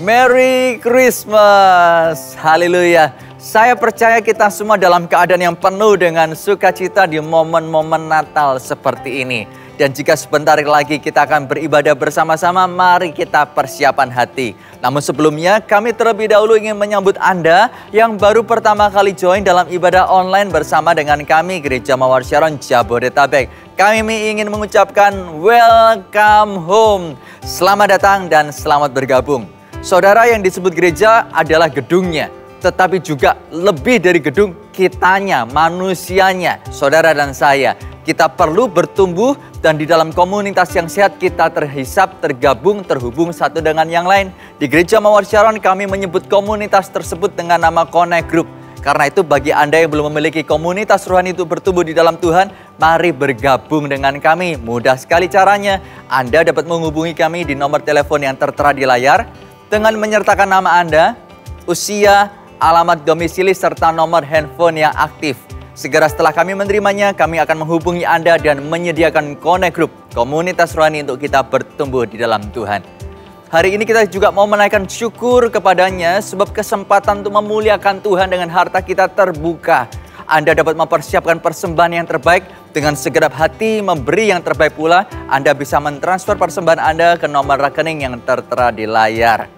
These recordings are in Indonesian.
Merry Christmas, haleluya. Saya percaya kita semua dalam keadaan yang penuh dengan sukacita di momen-momen Natal seperti ini. Dan jika sebentar lagi kita akan beribadah bersama-sama, mari kita persiapan hati. Namun sebelumnya kami terlebih dahulu ingin menyambut Anda yang baru pertama kali join dalam ibadah online bersama dengan kami Gereja Mawar Sharon Jabodetabek. Kami ingin mengucapkan welcome home. Selamat datang dan selamat bergabung. Saudara, yang disebut gereja adalah gedungnya, tetapi juga lebih dari gedung, kitanya, manusianya, saudara dan saya. Kita perlu bertumbuh dan di dalam komunitas yang sehat kita terhisap, tergabung, terhubung satu dengan yang lain. Di Gereja Mawar Sharon kami menyebut komunitas tersebut dengan nama Connect Group. Karena itu bagi Anda yang belum memiliki komunitas rohani untuk bertumbuh di dalam Tuhan, mari bergabung dengan kami. Mudah sekali caranya. Anda dapat menghubungi kami di nomor telepon yang tertera di layar dengan menyertakan nama Anda, usia, alamat domisili, serta nomor handphone yang aktif. Segera setelah kami menerimanya, kami akan menghubungi Anda dan menyediakan Connect Group, komunitas rohani untuk kita bertumbuh di dalam Tuhan. Hari ini kita juga mau menaikkan syukur kepadanya sebab kesempatan untuk memuliakan Tuhan dengan harta kita terbuka. Anda dapat mempersiapkan persembahan yang terbaik dengan segenap hati, memberi yang terbaik pula. Anda bisa mentransfer persembahan Anda ke nomor rekening yang tertera di layar.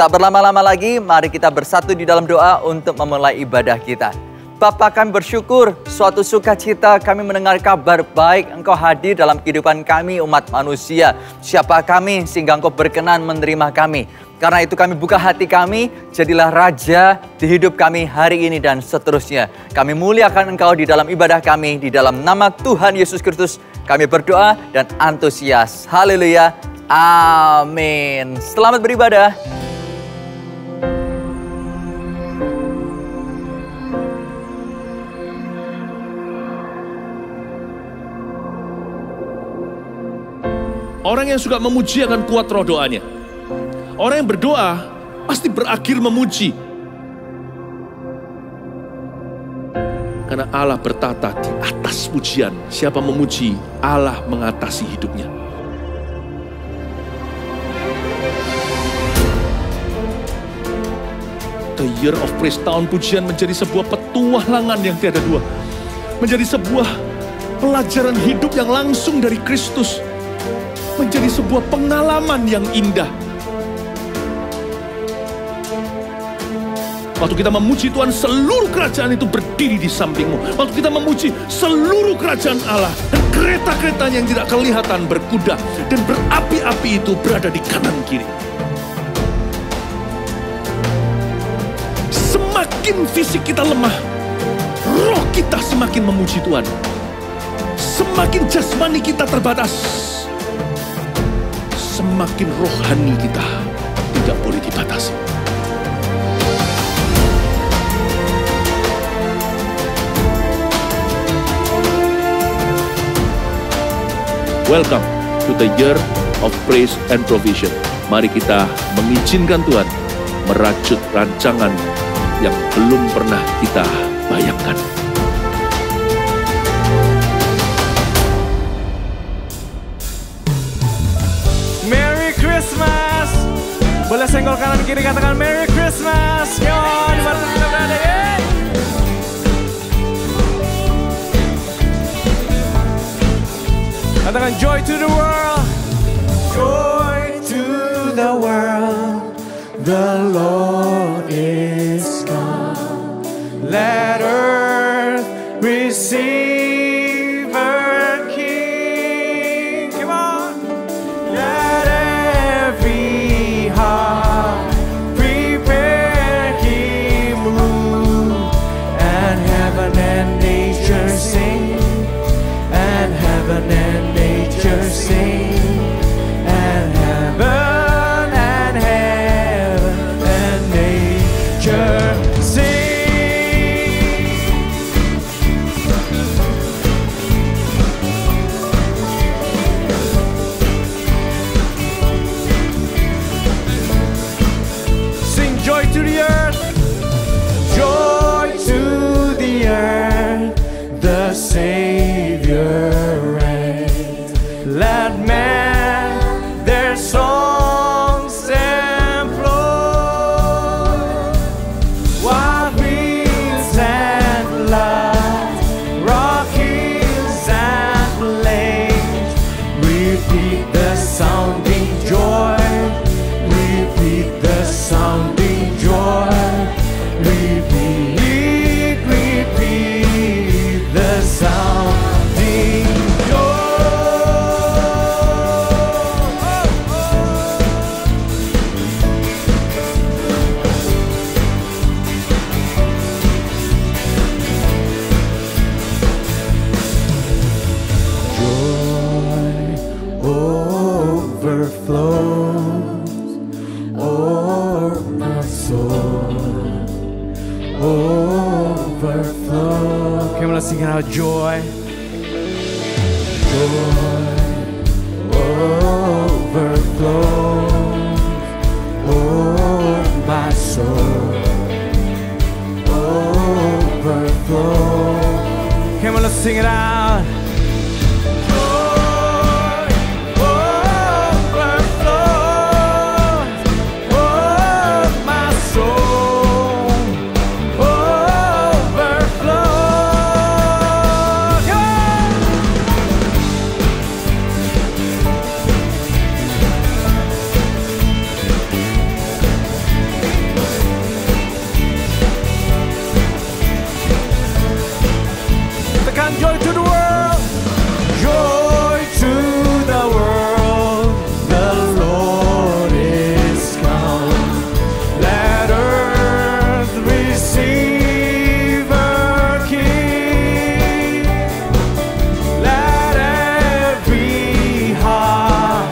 Tak berlama-lama lagi, mari kita bersatu di dalam doa untuk memulai ibadah kita. Bapa, kami bersyukur, suatu sukacita kami mendengar kabar baik Engkau hadir dalam kehidupan kami umat manusia. Siapa kami sehingga Engkau berkenan menerima kami. Karena itu kami buka hati kami, jadilah Raja di hidup kami hari ini dan seterusnya. Kami muliakan Engkau di dalam ibadah kami, di dalam nama Tuhan Yesus Kristus. Kami berdoa dan antusias. Haleluya. Amin. Selamat beribadah. Orang yang suka memuji akan kuat roh doanya. Orang yang berdoa pasti berakhir memuji. Karena Allah bertata di atas pujian. Siapa memuji, Allah mengatasi hidupnya. The Year of Praise, tahun pujian menjadi sebuah petualangan yang tiada dua. Menjadi sebuah pelajaran hidup yang langsung dari Kristus. Menjadi sebuah pengalaman yang indah. Waktu kita memuji Tuhan, seluruh kerajaan itu berdiri di sampingmu. Waktu kita memuji, seluruh kerajaan Allah dan kereta-keretanya yang tidak kelihatan berkuda dan berapi-api itu berada di kanan kiri. Semakin fisik kita lemah, roh kita semakin memuji Tuhan. Semakin jasmani kita terbatas, semakin rohani kita tidak boleh dibatasi. Welcome to the Year of Praise and Provision. Mari kita mengizinkan Tuhan merajut rancangan yang belum pernah kita bayangkan. Merry Christmas. Boleh senggol kanan kiri, katakan Merry Christmas. Yo, dimana kita berada ya? Katakan joy to the world. Joy to the world. The Lord is come. Let earth receive her King. Come on. Let every heart prepare Him room. And heaven and nature sing. And heaven and nature sing. And heaven and heaven and nature sing. Sing out joy. Overflows, oh my soul, overflows. Come on, let's sing it out. Joy overflows, oh my soul, overflows. Yeah. Tekan joy to the world, joy to the world, the Lord is come. Let earth receive her King. Let every heart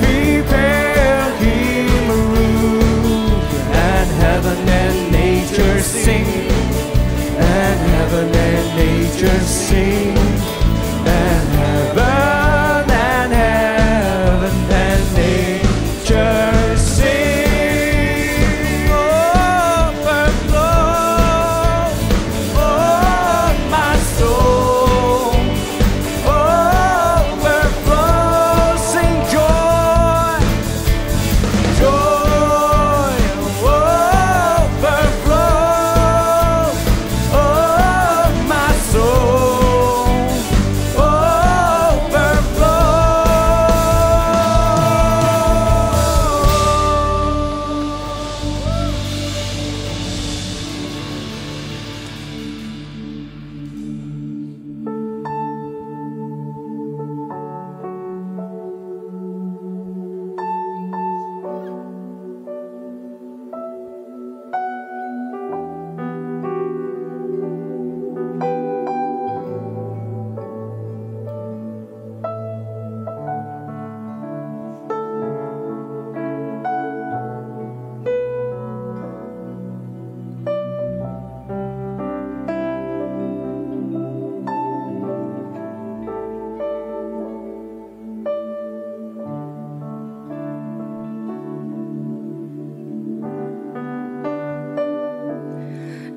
prepare Him room, and heaven and nature sing. And heaven and nature sing, and heaven and nature sing. Overflow, oh my soul, overflow. Sing joy, joy, overflow. Oh, my soul, overflow.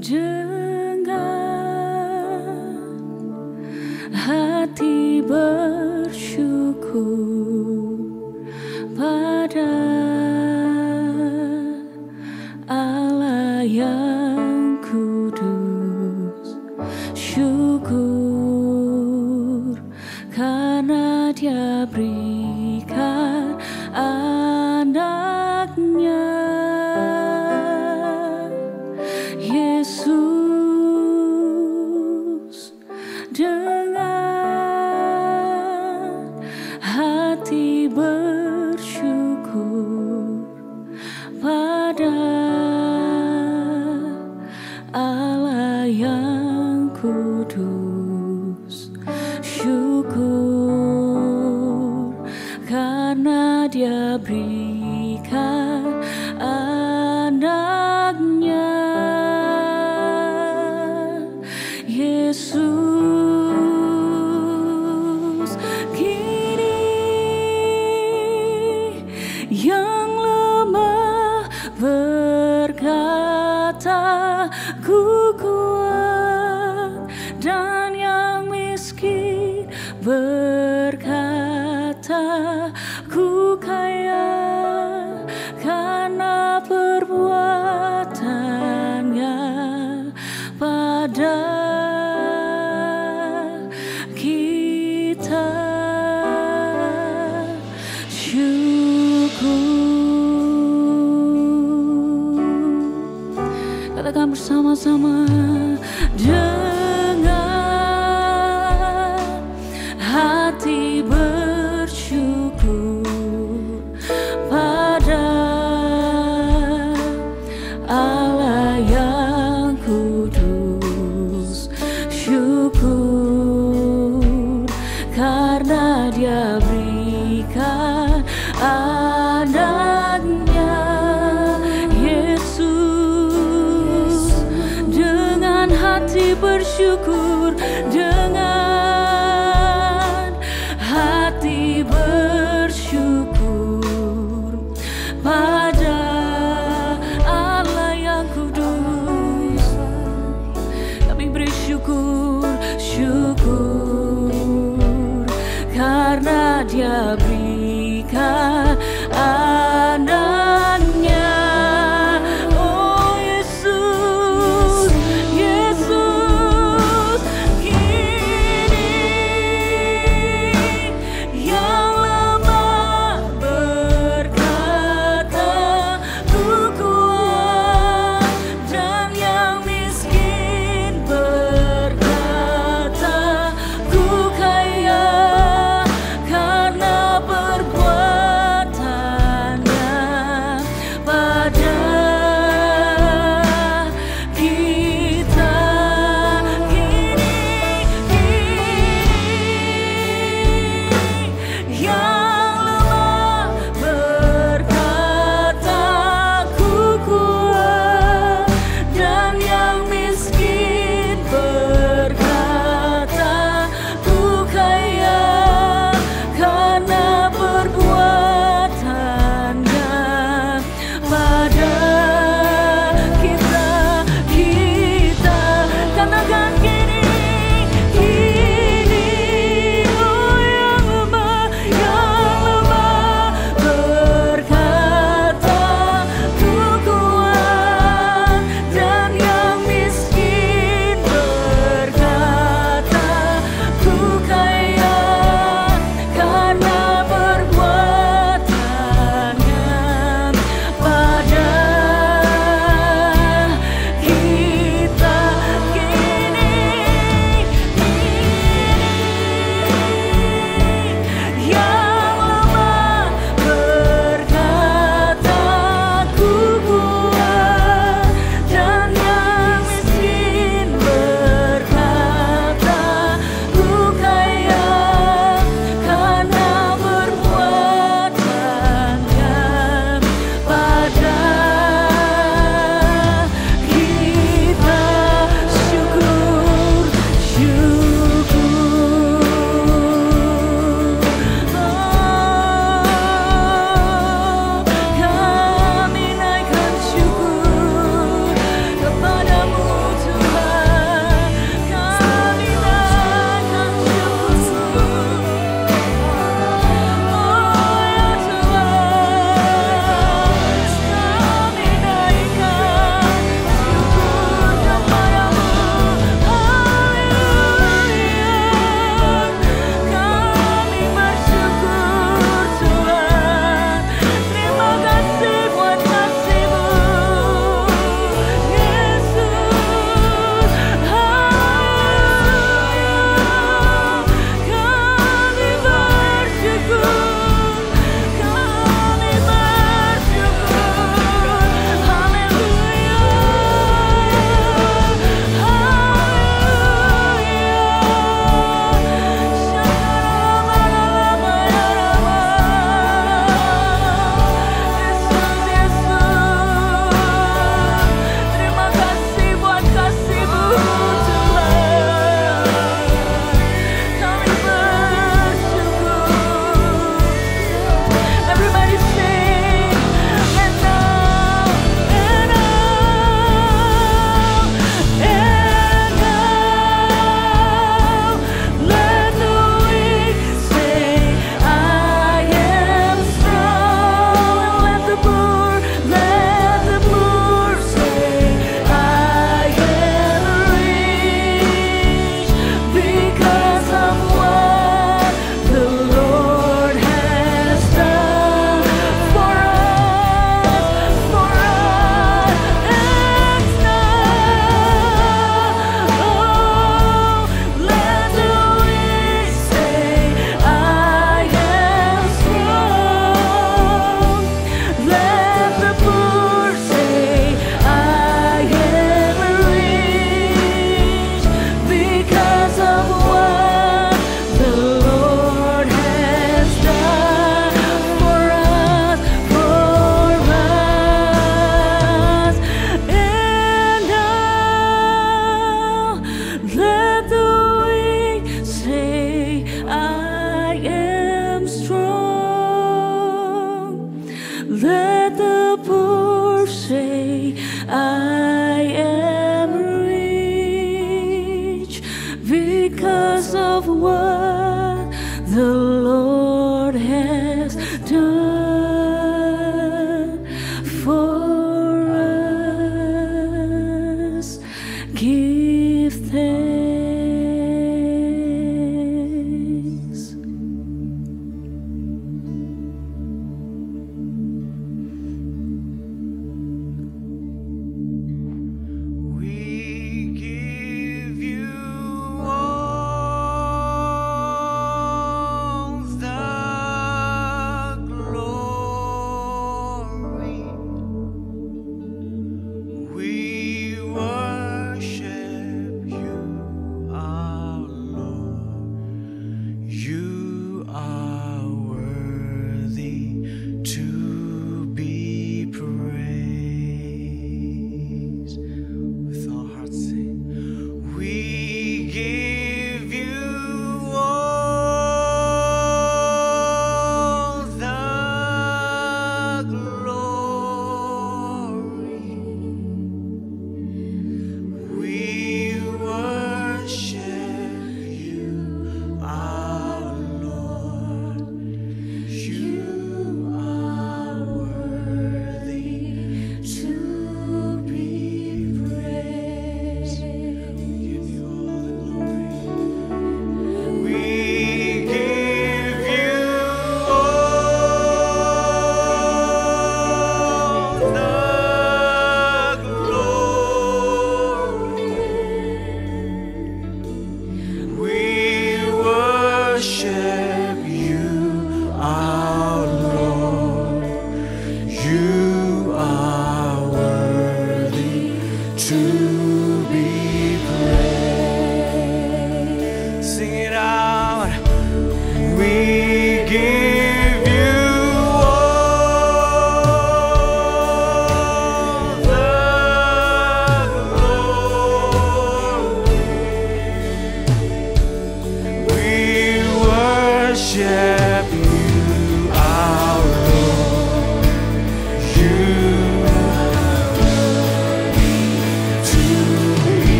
Dengan hati bersyukur pada Allah yang kudus, syukur karena Dia berikan anaknya Yesus. Dengan hati bersyukur pada Allah yang kudus, syukur karena Dia berikan anaknya Yesus. Kini yang lemah berkata ku kuat, dan yang miskin berkata ku kaya, karena perbuatannya pada kita. Syukur, katakan bersama-sama. Dengan hati bersyukur pada Allah yang kudus, syukur karena Dia berikan anaknya Yesus. Dengan hati bersyukur dengan hati bersyukur pada Allah yang kudus. Kami bersyukur, syukur karena Dia berikan anaknya. Oh Yesus, Yesus, kita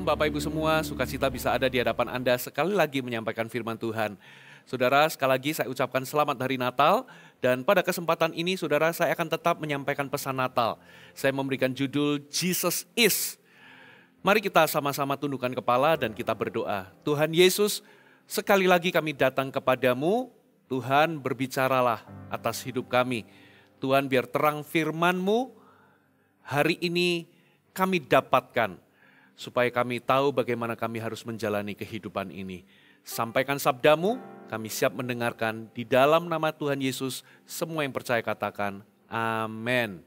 Shalom Bapak Ibu semua, sukacita bisa ada di hadapan Anda sekali lagi menyampaikan firman Tuhan. Saudara, sekali lagi saya ucapkan selamat hari Natal, dan pada kesempatan ini saudara saya akan tetap menyampaikan pesan Natal. Saya memberikan judul Jesus Is. Mari kita sama-sama tundukkan kepala dan kita berdoa. Tuhan Yesus, sekali lagi kami datang kepadamu, Tuhan berbicaralah atas hidup kami. Tuhan biar terang firman-Mu hari ini kami dapatkan, supaya kami tahu bagaimana kami harus menjalani kehidupan ini. Sampaikan sabdamu, kami siap mendengarkan. Di dalam nama Tuhan Yesus, semua yang percaya katakan, amin.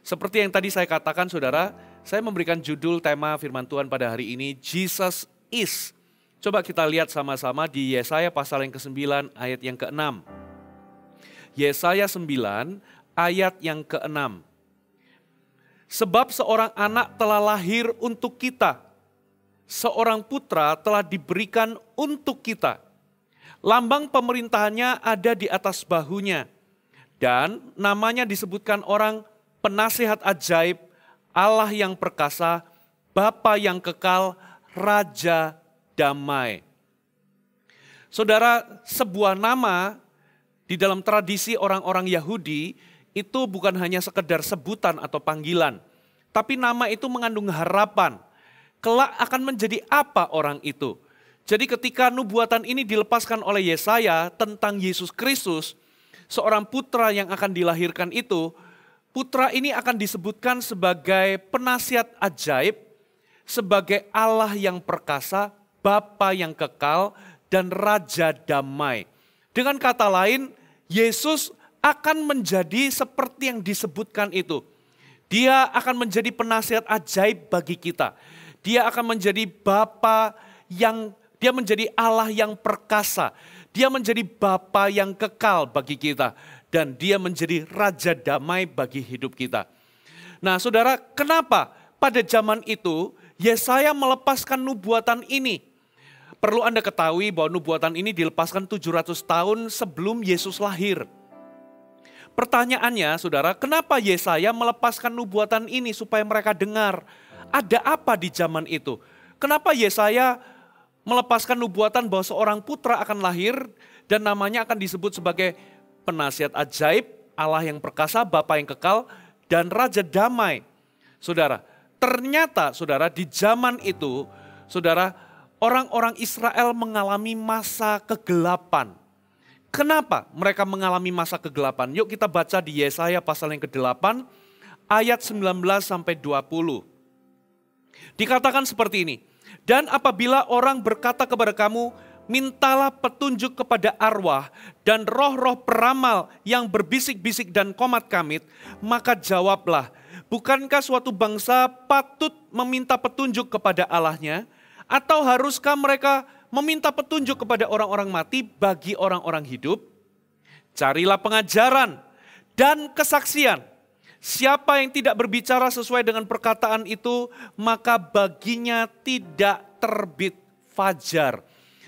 Seperti yang tadi saya katakan saudara, saya memberikan judul tema firman Tuhan pada hari ini, Jesus Is. Coba kita lihat sama-sama di Yesaya pasal yang ke-9 ayat yang ke-6. Yesaya 9 ayat yang ke-6. Sebab seorang anak telah lahir untuk kita, seorang putra telah diberikan untuk kita. Lambang pemerintahannya ada di atas bahunya, dan namanya disebutkan orang penasihat ajaib, Allah yang perkasa, Bapa yang kekal, Raja damai. Saudara, sebuah nama di dalam tradisi orang-orang Yahudi itu bukan hanya sekedar sebutan atau panggilan, tapi nama itu mengandung harapan. Kelak akan menjadi apa orang itu? Jadi ketika nubuatan ini dilepaskan oleh Yesaya tentang Yesus Kristus, seorang putra yang akan dilahirkan itu, putra ini akan disebutkan sebagai penasihat ajaib, sebagai Allah yang perkasa, Bapa yang kekal, dan Raja damai. Dengan kata lain, Yesus akan menjadi seperti yang disebutkan itu. Dia akan menjadi penasihat ajaib bagi kita. Dia akan menjadi dia menjadi Allah yang perkasa. Dia menjadi Bapa yang kekal bagi kita. Dan dia menjadi Raja damai bagi hidup kita. Nah saudara, kenapa pada zaman itu Yesaya melepaskan nubuatan ini? Perlu Anda ketahui bahwa nubuatan ini dilepaskan 700 tahun sebelum Yesus lahir. Pertanyaannya saudara, kenapa Yesaya melepaskan nubuatan ini supaya mereka dengar? Ada apa di zaman itu? Kenapa Yesaya melepaskan nubuatan bahwa seorang putra akan lahir dan namanya akan disebut sebagai penasihat ajaib, Allah yang perkasa, Bapa yang kekal, dan Raja damai? Saudara, ternyata saudara di zaman itu, saudara, orang-orang Israel mengalami masa kegelapan. Kenapa mereka mengalami masa kegelapan? Yuk kita baca di Yesaya pasal yang ke-8 ayat 19 sampai 20. Dikatakan seperti ini. Dan apabila orang berkata kepada kamu, mintalah petunjuk kepada arwah dan roh-roh peramal yang berbisik-bisik dan komat kamit, maka jawablah, bukankah suatu bangsa patut meminta petunjuk kepada Allahnya? Atau haruskah mereka meminta petunjuk kepada orang-orang mati bagi orang-orang hidup? Carilah pengajaran dan kesaksian. Siapa yang tidak berbicara sesuai dengan perkataan itu, maka baginya tidak terbit fajar.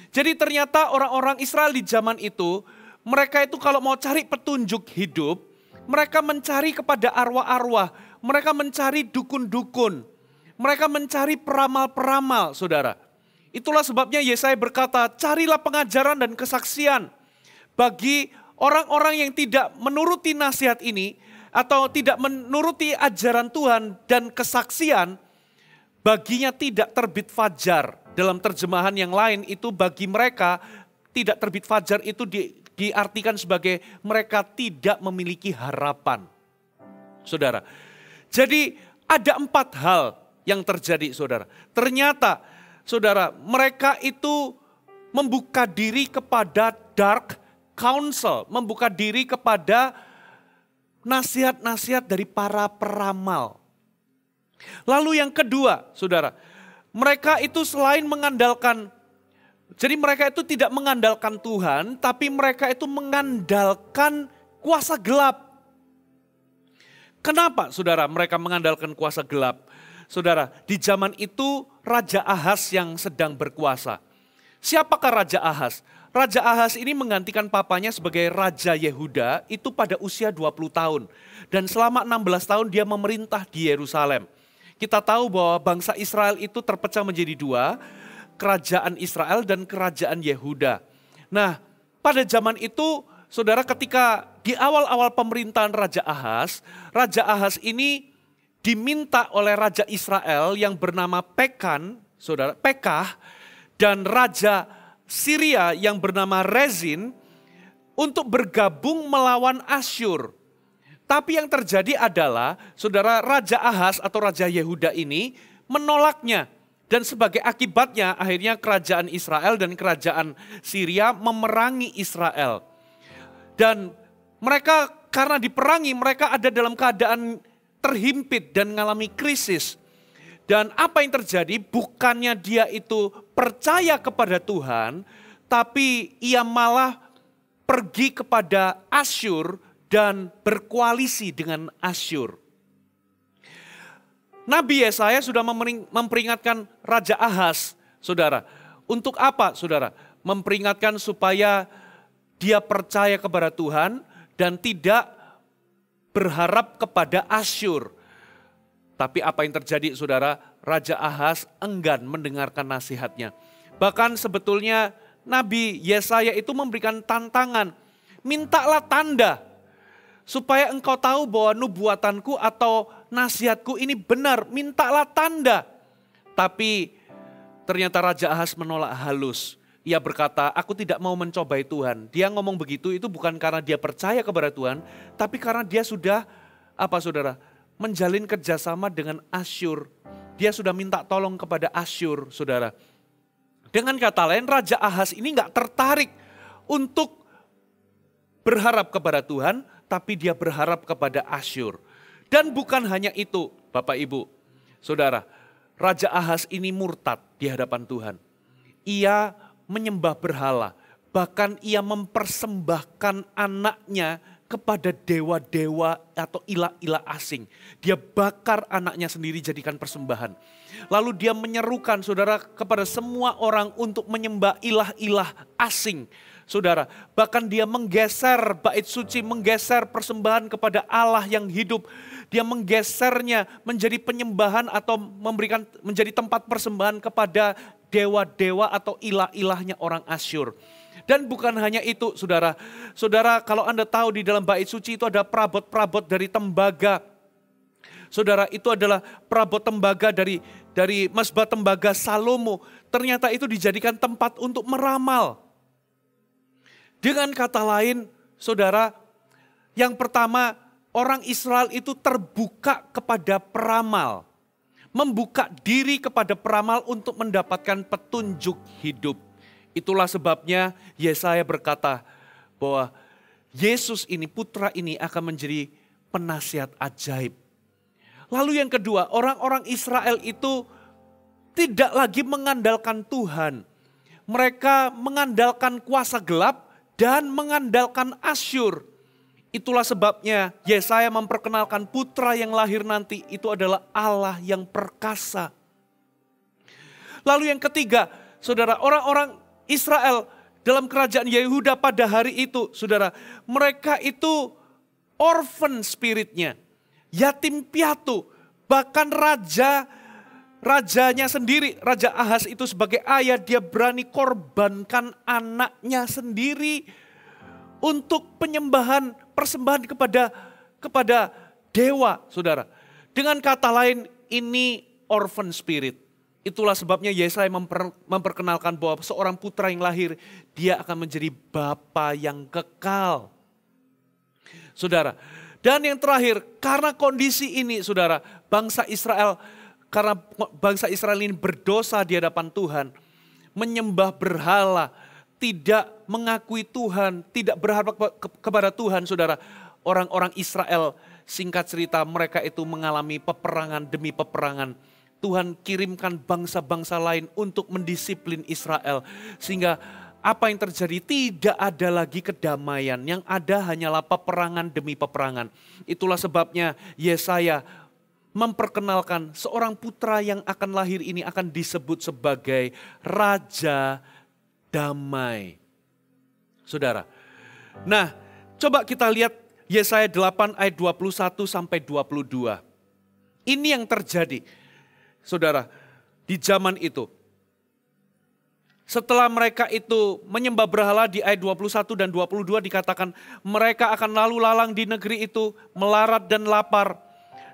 Jadi ternyata orang-orang Israel di zaman itu, mereka itu kalau mau cari petunjuk hidup, mereka mencari kepada arwah-arwah, mereka mencari dukun-dukun, mereka mencari peramal-peramal, saudara. Itulah sebabnya Yesaya berkata, carilah pengajaran dan kesaksian. Bagi orang-orang yang tidak menuruti nasihat ini, atau tidak menuruti ajaran Tuhan dan kesaksian, baginya tidak terbit fajar. Dalam terjemahan yang lain itu bagi mereka tidak terbit fajar itu diartikan sebagai mereka tidak memiliki harapan. Saudara, jadi ada 4 hal yang terjadi saudara. Ternyata saudara, mereka itu membuka diri kepada dark counsel, membuka diri kepada nasihat-nasihat dari para peramal. Lalu yang kedua, saudara, mereka itu selain mengandalkan, jadi mereka itu tidak mengandalkan Tuhan, tapi mereka itu mengandalkan kuasa gelap. Kenapa, saudara, mereka mengandalkan kuasa gelap? Saudara, di zaman itu Raja Ahaz yang sedang berkuasa. Siapakah Raja Ahaz? Raja Ahaz ini menggantikan papanya sebagai Raja Yehuda itu pada usia 20 tahun. Dan selama 16 tahun dia memerintah di Yerusalem. Kita tahu bahwa bangsa Israel itu terpecah menjadi dua, kerajaan Israel dan kerajaan Yehuda. Nah, pada zaman itu, saudara, ketika di awal-awal pemerintahan Raja Ahaz ini diminta oleh Raja Israel yang bernama Pekah, dan Raja Syria yang bernama Rezin untuk bergabung melawan Asyur. Tapi yang terjadi adalah, saudara, Raja Ahaz atau Raja Yehuda ini menolaknya. Dan sebagai akibatnya akhirnya kerajaan Israel dan kerajaan Syria memerangi Israel. Dan mereka karena diperangi, mereka ada dalam keadaan terhimpit dan mengalami krisis. Dan apa yang terjadi? Bukannya dia itu percaya kepada Tuhan, tapi ia malah pergi kepada Asyur dan berkoalisi dengan Asyur. Nabi Yesaya sudah memperingatkan Raja Ahaz, saudara. Untuk apa, saudara? Memperingatkan supaya dia percaya kepada Tuhan dan tidak berharap kepada Asyur. Tapi apa yang terjadi, saudara? Raja Ahaz enggan mendengarkan nasihatnya. Bahkan sebetulnya Nabi Yesaya itu memberikan tantangan. Mintalah tanda supaya engkau tahu bahwa nubuatanku atau nasihatku ini benar. Mintalah tanda. Tapi ternyata Raja Ahaz menolak halus. Ia berkata, aku tidak mau mencobai Tuhan. Dia ngomong begitu itu bukan karena dia percaya kepada Tuhan, tapi karena dia sudah, saudara, menjalin kerjasama dengan Asyur. Dia sudah minta tolong kepada Asyur, saudara. Dengan kata lain, Raja Ahaz ini gak tertarik untuk berharap kepada Tuhan, tapi dia berharap kepada Asyur. Dan bukan hanya itu, Bapak Ibu, saudara, Raja Ahaz ini murtad di hadapan Tuhan. Ia menyembah berhala, bahkan ia mempersembahkan anaknya kepada dewa-dewa atau ilah-ilah asing. Dia bakar anaknya sendiri jadikan persembahan. Lalu dia menyerukan, saudara, kepada semua orang untuk menyembah ilah-ilah asing. Saudara, bahkan dia menggeser bait suci, menggeser persembahan kepada Allah yang hidup. Dia menggesernya menjadi penyembahan atau menjadi tempat persembahan kepada dewa-dewa atau ilah-ilahnya orang Asyur. Dan bukan hanya itu, saudara. Saudara, kalau Anda tahu di dalam bait suci itu ada perabot-perabot dari tembaga. Saudara, itu adalah perabot tembaga dari mesbah tembaga Salomo. Ternyata itu dijadikan tempat untuk meramal. Dengan kata lain, saudara, yang pertama, orang Israel itu terbuka kepada peramal. Membuka diri kepada peramal untuk mendapatkan petunjuk hidup. Itulah sebabnya Yesaya berkata bahwa Yesus ini, putra ini akan menjadi penasihat ajaib. Lalu yang kedua, orang-orang Israel itu tidak lagi mengandalkan Tuhan. Mereka mengandalkan kuasa gelap dan mengandalkan Asyur. Itulah sebabnya Yesaya memperkenalkan putra yang lahir nanti itu adalah Allah yang perkasa. Lalu yang ketiga, saudara, orang-orang Israel dalam kerajaan Yehuda pada hari itu, saudara, mereka itu orphan spiritnya, yatim piatu. Bahkan rajanya sendiri, Raja Ahaz itu sebagai ayah, dia berani korbankan anaknya sendiri untuk penyembahan, persembahan kepada dewa, saudara. Dengan kata lain, ini orphan spirit. Itulah sebabnya Yesaya memperkenalkan bahwa seorang putra yang lahir, dia akan menjadi bapa yang kekal. Saudara, dan yang terakhir, karena kondisi ini, saudara, karena bangsa Israel ini berdosa di hadapan Tuhan, menyembah berhala, tidak mengakui Tuhan, tidak berharap kepada Tuhan, saudara. Orang-orang Israel, singkat cerita, mereka itu mengalami peperangan demi peperangan. Tuhan kirimkan bangsa-bangsa lain untuk mendisiplin Israel. Sehingga apa yang terjadi? Tidak ada lagi kedamaian. Yang ada hanyalah peperangan demi peperangan. Itulah sebabnya Yesaya memperkenalkan seorang putra yang akan lahir ini akan disebut sebagai Raja Damai. Saudara. Nah, coba kita lihat Yesaya 8 ayat 21 sampai 22. Ini yang terjadi. saudara, di zaman itu. Setelah mereka itu menyembah berhala di ayat 21 dan 22 dikatakan mereka akan lalu lalang di negeri itu melarat dan lapar.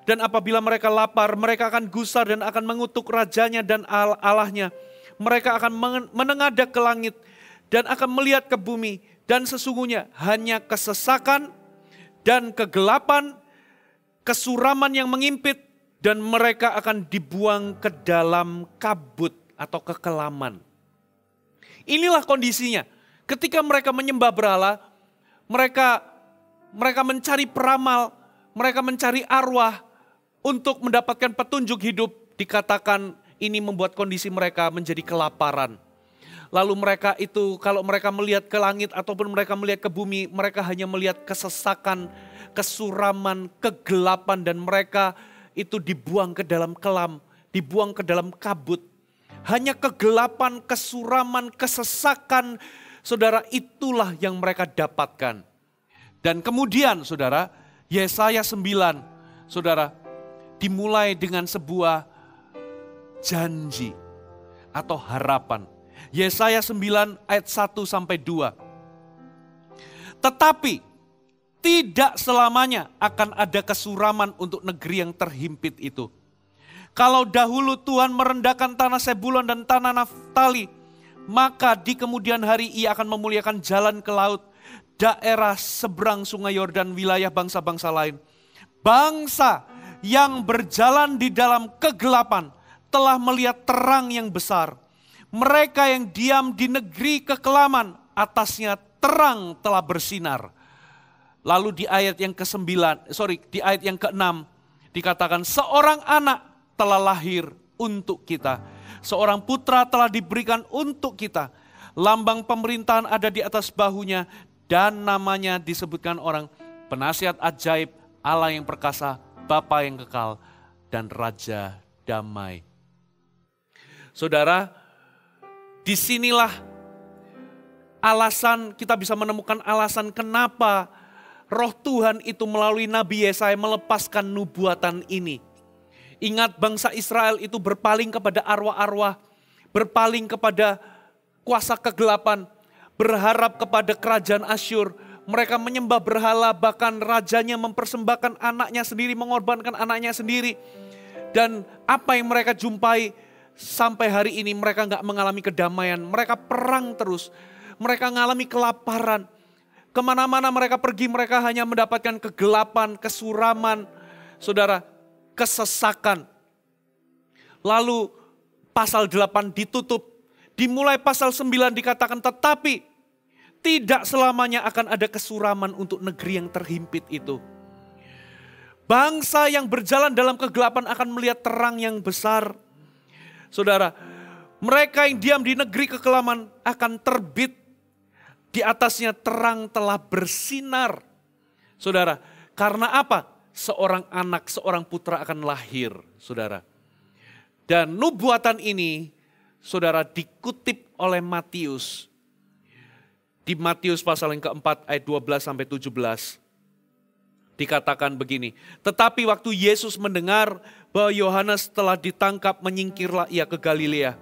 Dan apabila mereka lapar, mereka akan gusar dan akan mengutuk rajanya dan Allahnya. Mereka akan menengadah ke langit dan akan melihat ke bumi. Dan sesungguhnya hanya kesesakan dan kegelapan, kesuraman yang mengimpit. Dan mereka akan dibuang ke dalam kabut atau kekelaman. Inilah kondisinya. Ketika mereka menyembah berhala, mereka mencari peramal, mereka mencari arwah untuk mendapatkan petunjuk hidup. Dikatakan ini membuat kondisi mereka menjadi kelaparan. Lalu mereka itu kalau mereka melihat ke langit ataupun mereka melihat ke bumi, mereka hanya melihat kesesakan, kesuraman, kegelapan dan mereka itu dibuang ke dalam kelam, dibuang ke dalam kabut. Hanya kegelapan, kesuraman, kesesakan, saudara, itulah yang mereka dapatkan. Dan kemudian, saudara, Yesaya 9, saudara, dimulai dengan sebuah janji atau harapan. Yesaya 9 ayat 1 sampai 2. Tetapi tidak selamanya akan ada kesuraman untuk negeri yang terhimpit itu. Kalau dahulu Tuhan merendahkan tanah Sebulon dan tanah Naftali, maka di kemudian hari Ia akan memuliakan jalan ke laut, daerah seberang sungai Yordan, wilayah bangsa-bangsa lain. Bangsa yang berjalan di dalam kegelapan telah melihat terang yang besar. Mereka yang diam di negeri kekelaman, atasnya terang telah bersinar. Lalu di ayat yang di ayat yang ke-6 dikatakan seorang anak telah lahir untuk kita. Seorang putra telah diberikan untuk kita. Lambang pemerintahan ada di atas bahunya dan namanya disebutkan orang penasihat ajaib, Allah yang perkasa, Bapa yang kekal dan Raja damai. Saudara, disinilah alasan kita bisa menemukan alasan kenapa Roh Tuhan itu melalui Nabi Yesaya melepaskan nubuatan ini. Ingat bangsa Israel itu berpaling kepada arwah-arwah, berpaling kepada kuasa kegelapan, berharap kepada kerajaan Asyur. Mereka menyembah berhala, bahkan rajanya mempersembahkan anaknya sendiri, mengorbankan anaknya sendiri. Dan apa yang mereka jumpai sampai hari ini mereka gak mengalami kedamaian. Mereka perang terus, mereka mengalami kelaparan. Kemana-mana mereka pergi mereka hanya mendapatkan kegelapan, kesuraman, saudara, kesesakan. Lalu pasal 8 ditutup. Dimulai pasal 9 dikatakan tetapi tidak selamanya akan ada kesuraman untuk negeri yang terhimpit itu. Bangsa yang berjalan dalam kegelapan akan melihat terang yang besar. Saudara, mereka yang diam di negeri kekelaman akan terbit. Di atasnya terang telah bersinar. Saudara, karena apa? Seorang anak, seorang putra akan lahir, saudara. Dan nubuatan ini, saudara, dikutip oleh Matius. Di Matius pasal yang keempat ayat 12 sampai 17. Dikatakan begini, tetapi waktu Yesus mendengar bahwa Yohanes telah ditangkap, menyingkirlah ia ke Galilea.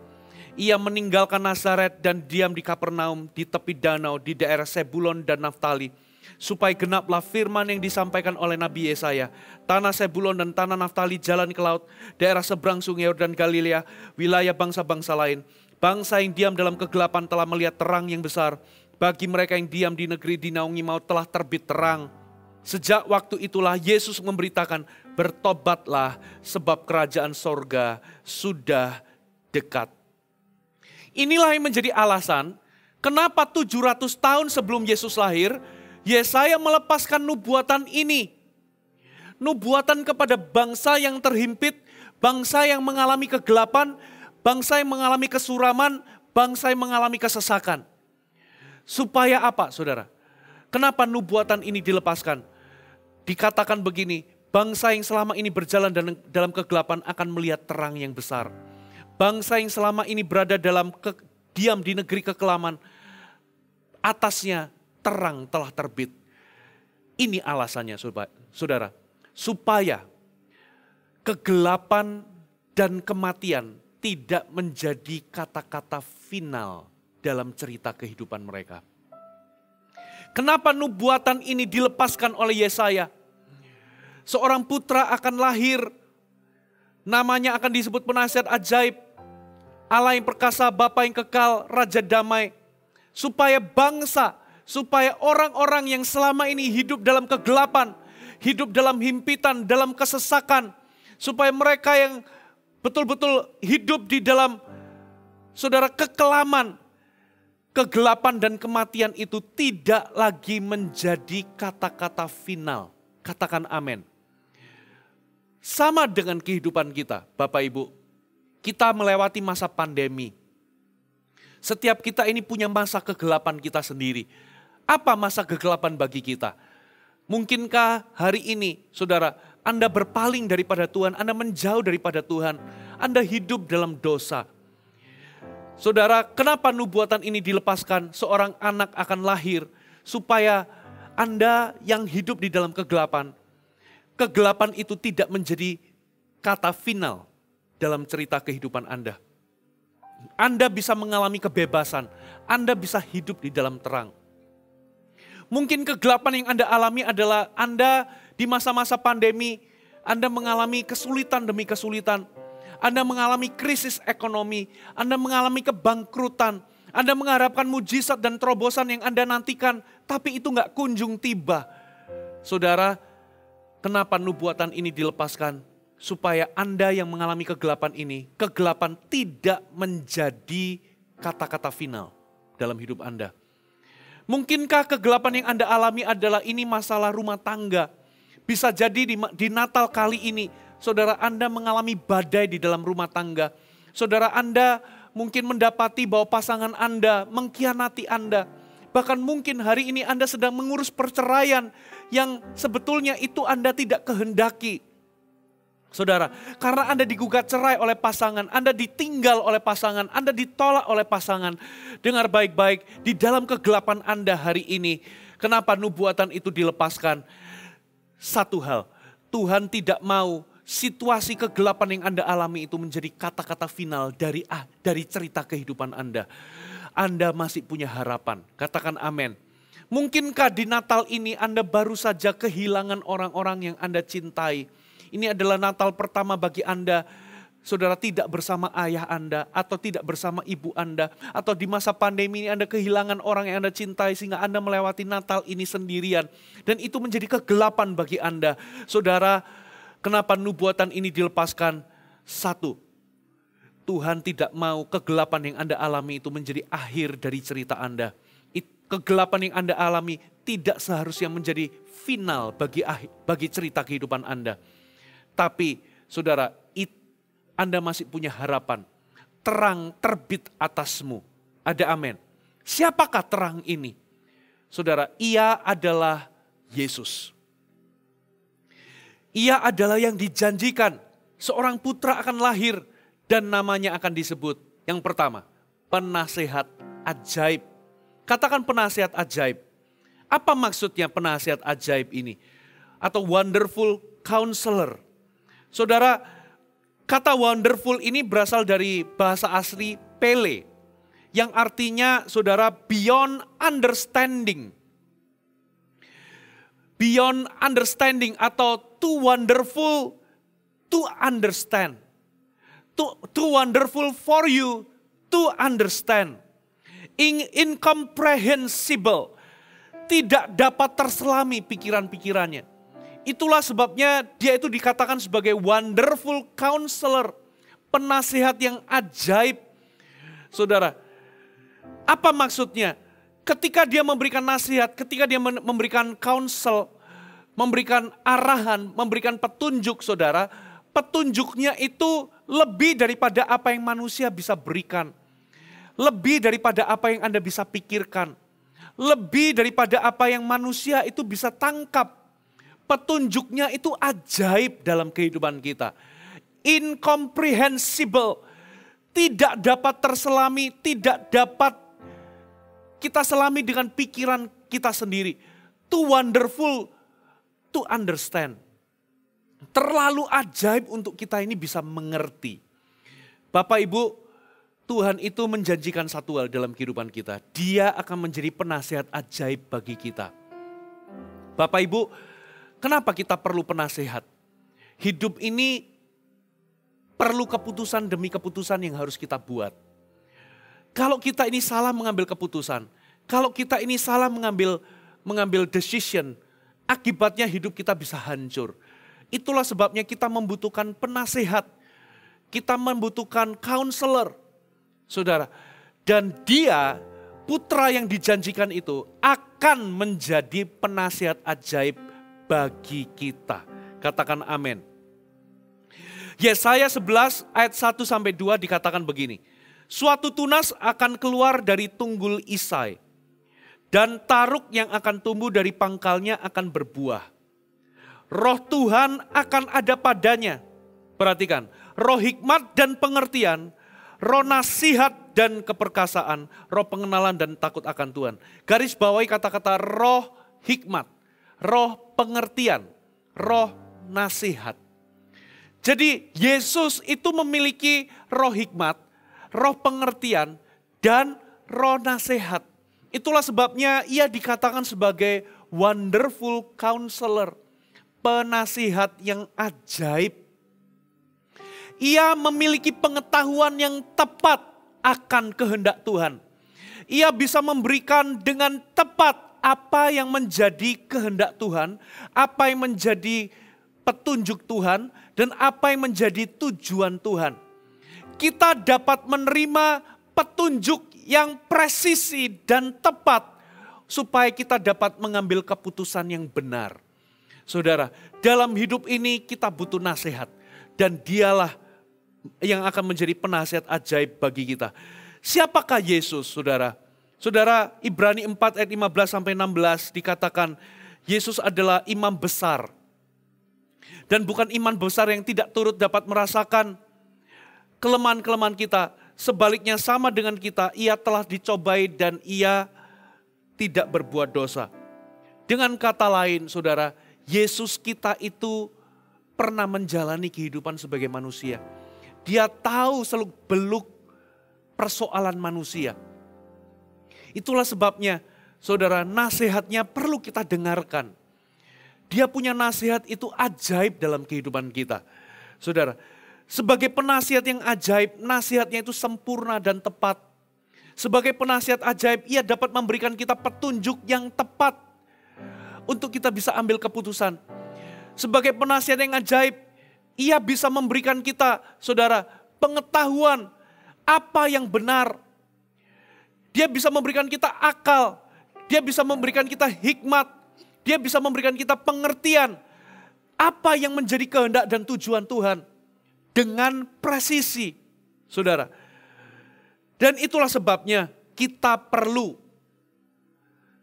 Ia meninggalkan Nazaret dan diam di Kapernaum, di tepi danau, di daerah Sebulon dan Naftali. Supaya genaplah firman yang disampaikan oleh Nabi Yesaya. Tanah Sebulon dan tanah Naftali jalan ke laut, daerah seberang sungai Yordan Galilea, wilayah bangsa-bangsa lain. Bangsa yang diam dalam kegelapan telah melihat terang yang besar. Bagi mereka yang diam di negeri dinaungi maut telah terbit terang. Sejak waktu itulah Yesus memberitakan, bertobatlah sebab kerajaan sorga sudah dekat. Inilah yang menjadi alasan kenapa 700 tahun sebelum Yesus lahir, Yesaya melepaskan nubuatan ini. Nubuatan kepada bangsa yang terhimpit, bangsa yang mengalami kegelapan, bangsa yang mengalami kesuraman, bangsa yang mengalami kesesakan. Supaya apa, saudara? Kenapa nubuatan ini dilepaskan? Dikatakan begini, bangsa yang selama ini berjalan dalam kegelapan akan melihat terang yang besar. Bangsa yang selama ini berada diam di negeri kekelaman, atasnya terang telah terbit. Ini alasannya, saudara. Supaya kegelapan dan kematian tidak menjadi kata-kata final dalam cerita kehidupan mereka. Kenapa nubuatan ini dilepaskan oleh Yesaya? Seorang putra akan lahir, namanya akan disebut penasihat ajaib, Allah yang perkasa, Bapa yang kekal, Raja damai. Supaya bangsa, supaya orang-orang yang selama ini hidup dalam kegelapan, hidup dalam himpitan, dalam kesesakan, supaya mereka yang betul-betul hidup di dalam, saudara, kekelaman, kegelapan dan kematian itu tidak lagi menjadi kata-kata final. Katakan amin. Sama dengan kehidupan kita, Bapak Ibu. Kita melewati masa pandemi. Setiap kita ini punya masa kegelapan kita sendiri. Apa masa kegelapan bagi kita? Mungkinkah hari ini, saudara, Anda berpaling daripada Tuhan, Anda menjauh daripada Tuhan, Anda hidup dalam dosa. Saudara, kenapa nubuatan ini dilepaskan? Seorang anak akan lahir supaya Anda yang hidup di dalam kegelapan, kegelapan itu tidak menjadi kata final dalam cerita kehidupan Anda. Anda bisa mengalami kebebasan, Anda bisa hidup di dalam terang. Mungkin kegelapan yang Anda alami adalah Anda di masa-masa pandemi, Anda mengalami kesulitan demi kesulitan. Anda mengalami krisis ekonomi, Anda mengalami kebangkrutan, Anda mengharapkan mujizat dan terobosan yang Anda nantikan, tapi itu nggak kunjung tiba. Saudara, kenapa nubuatan ini dilepaskan? Supaya Anda yang mengalami kegelapan ini, kegelapan tidak menjadi kata-kata final dalam hidup Anda. Mungkinkah kegelapan yang Anda alami adalah ini masalah rumah tangga? Bisa jadi di Natal kali ini, saudara, Anda mengalami badai di dalam rumah tangga. Saudara, Anda mungkin mendapati bahwa pasangan Anda mengkhianati Anda. Bahkan mungkin hari ini Anda sedang mengurus perceraian yang sebetulnya itu Anda tidak kehendaki. Saudara, karena Anda digugat cerai oleh pasangan, Anda ditinggal oleh pasangan, Anda ditolak oleh pasangan. Dengar baik-baik, di dalam kegelapan Anda hari ini, kenapa nubuatan itu dilepaskan? Satu hal, Tuhan tidak mau situasi kegelapan yang Anda alami itu menjadi kata-kata final dari cerita kehidupan Anda. Anda masih punya harapan, katakan amin. Mungkinkah di Natal ini Anda baru saja kehilangan orang-orang yang Anda cintai? Ini adalah Natal pertama bagi Anda, saudara, tidak bersama ayah Anda atau tidak bersama ibu Anda. Atau di masa pandemi ini Anda kehilangan orang yang Anda cintai sehingga Anda melewati Natal ini sendirian. Dan itu menjadi kegelapan bagi Anda. Saudara, kenapa nubuatan ini dilepaskan? Satu, Tuhan tidak mau kegelapan yang Anda alami itu menjadi akhir dari cerita Anda. Kegelapan yang Anda alami tidak seharusnya menjadi final bagi cerita kehidupan Anda. Tapi saudara, Anda masih punya harapan. Terang terbit atasmu. Ada amin. Siapakah terang ini? Saudara, ia adalah Yesus. Ia adalah yang dijanjikan. Seorang putra akan lahir dan namanya akan disebut. Yang pertama, penasihat ajaib. Katakan penasihat ajaib. Apa maksudnya penasihat ajaib ini? Atau wonderful counselor. Saudara, kata wonderful ini berasal dari bahasa asli Pele. Yang artinya, saudara, beyond understanding. Beyond understanding atau too wonderful to understand. Too wonderful for you to understand. Incomprehensible. Tidak dapat terselami pikiran-pikirannya. Itulah sebabnya dia itu dikatakan sebagai wonderful counselor. Penasihat yang ajaib. Saudara, apa maksudnya? Ketika dia memberikan nasihat, ketika dia memberikan counsel, memberikan arahan, memberikan petunjuk, saudara, petunjuknya itu lebih daripada apa yang manusia bisa berikan. Lebih daripada apa yang Anda bisa pikirkan. Lebih daripada apa yang manusia itu bisa tangkap. Petunjuknya itu ajaib dalam kehidupan kita. Incomprehensible. Tidak dapat terselami, tidak dapat kita selami dengan pikiran kita sendiri. Too wonderful to understand. terlalu ajaib untuk kita ini bisa mengerti. Bapak Ibu, Tuhan itu menjanjikan satu hal dalam kehidupan kita. Dia akan menjadi penasihat ajaib bagi kita. Bapak Ibu, kenapa kita perlu penasihat? Hidup ini perlu keputusan demi keputusan yang harus kita buat. Kalau kita ini salah mengambil keputusan, kalau kita ini salah mengambil decision, akibatnya hidup kita bisa hancur. Itulah sebabnya kita membutuhkan penasehat. Kita membutuhkan counselor, saudara. Dan dia, putra yang dijanjikan itu, akan menjadi penasihat ajaib bagi kita. Katakan amin. Yesaya 11 ayat 1-2 dikatakan begini. Suatu tunas akan keluar dari tunggul Isai. Dan taruk yang akan tumbuh dari pangkalnya akan berbuah. Roh Tuhan akan ada padanya. Perhatikan, roh hikmat dan pengertian, roh nasihat dan keperkasaan, roh pengenalan dan takut akan Tuhan. Garis bawahi kata-kata roh hikmat, roh pengertian, roh nasihat. Jadi Yesus itu memiliki roh hikmat, roh pengertian, dan roh nasihat. Itulah sebabnya ia dikatakan sebagai wonderful counselor, penasihat yang ajaib. Ia memiliki pengetahuan yang tepat akan kehendak Tuhan. Ia bisa memberikan dengan tepat apa yang menjadi kehendak Tuhan, apa yang menjadi petunjuk Tuhan, dan apa yang menjadi tujuan Tuhan. Kita dapat menerima petunjuk yang presisi dan tepat supaya kita dapat mengambil keputusan yang benar. Saudara, dalam hidup ini kita butuh nasihat dan dialah yang akan menjadi penasihat ajaib bagi kita. Siapakah Yesus, saudara? Saudara, Ibrani 4 ayat 15-16 dikatakan Yesus adalah imam besar. Dan bukan imam besar yang tidak turut dapat merasakan kelemahan-kelemahan kita. Sebaliknya sama dengan kita, ia telah dicobai dan ia tidak berbuat dosa. Dengan kata lain, saudara, Yesus kita itu pernah menjalani kehidupan sebagai manusia. Dia tahu seluk-beluk persoalan manusia. Itulah sebabnya, saudara, nasihatnya perlu kita dengarkan. Dia punya nasihat itu ajaib dalam kehidupan kita. Saudara, sebagai penasihat yang ajaib, nasihatnya itu sempurna dan tepat. Sebagai penasihat ajaib, ia dapat memberikan kita petunjuk yang tepat untuk kita bisa ambil keputusan. Sebagai penasihat yang ajaib, ia bisa memberikan kita, saudara, pengetahuan apa yang benar. Dia bisa memberikan kita akal, dia bisa memberikan kita hikmat, dia bisa memberikan kita pengertian. Apa yang menjadi kehendak dan tujuan Tuhan dengan presisi, saudara. Dan itulah sebabnya kita perlu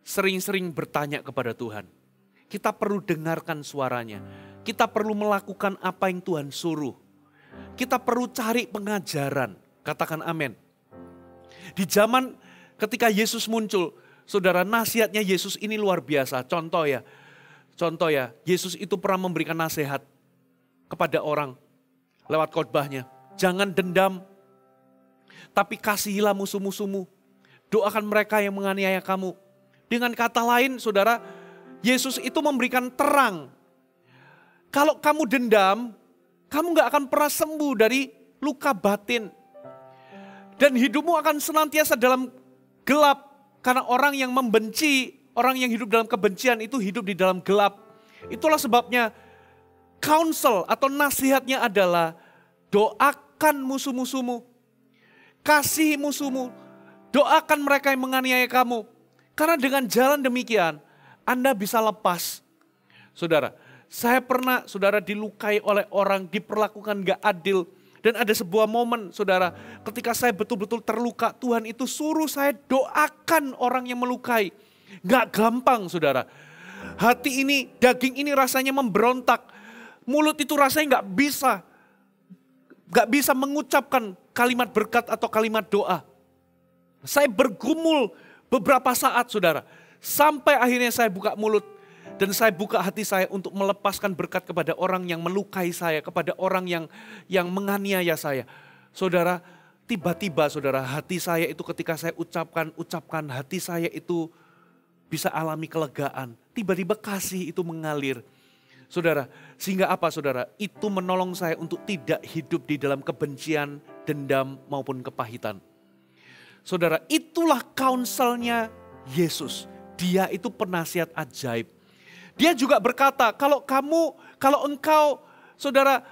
sering-sering bertanya kepada Tuhan. Kita perlu dengarkan suaranya. Kita perlu melakukan apa yang Tuhan suruh. Kita perlu cari pengajaran. Katakan amin. Di zaman ketika Yesus muncul, saudara, nasihatnya Yesus ini luar biasa. Contoh ya, Yesus itu pernah memberikan nasihat kepada orang lewat khotbahnya. Jangan dendam, tapi kasihilah musuh-musuhmu. Doakan mereka yang menganiaya kamu. Dengan kata lain, saudara, Yesus itu memberikan terang. Kalau kamu dendam, kamu gak akan pernah sembuh dari luka batin. Dan hidupmu akan senantiasa dalam gelap. Karena orang yang membenci, orang yang hidup dalam kebencian itu hidup di dalam gelap. Itulah sebabnya counsel atau nasihatnya adalah doakan musuh-musuhmu. Kasihi musuhmu. Doakan mereka yang menganiaya kamu. Karena dengan jalan demikian, Anda bisa lepas. Saudara, saya pernah, saudara, dilukai oleh orang, diperlakukan gak adil. Dan ada sebuah momen, saudara, ketika saya betul-betul terluka, Tuhan itu suruh saya doakan orang yang melukai. Gak gampang, saudara. Hati ini, daging ini rasanya memberontak. Mulut itu rasanya gak bisa mengucapkan kalimat berkat atau kalimat doa. Saya bergumul beberapa saat, saudara. Sampai akhirnya saya buka mulut. Dan saya buka hati saya untuk melepaskan berkat kepada orang yang melukai saya, kepada orang yang menganiaya saya. Saudara, tiba-tiba saudara, hati saya itu ketika saya ucapkan, hati saya itu bisa alami kelegaan. Tiba-tiba kasih itu mengalir. Saudara, sehingga apa saudara? Itu menolong saya untuk tidak hidup di dalam kebencian, dendam maupun kepahitan. Saudara, itulah counselnya Yesus. Dia itu penasihat ajaib. Dia juga berkata, kalau engkau saudara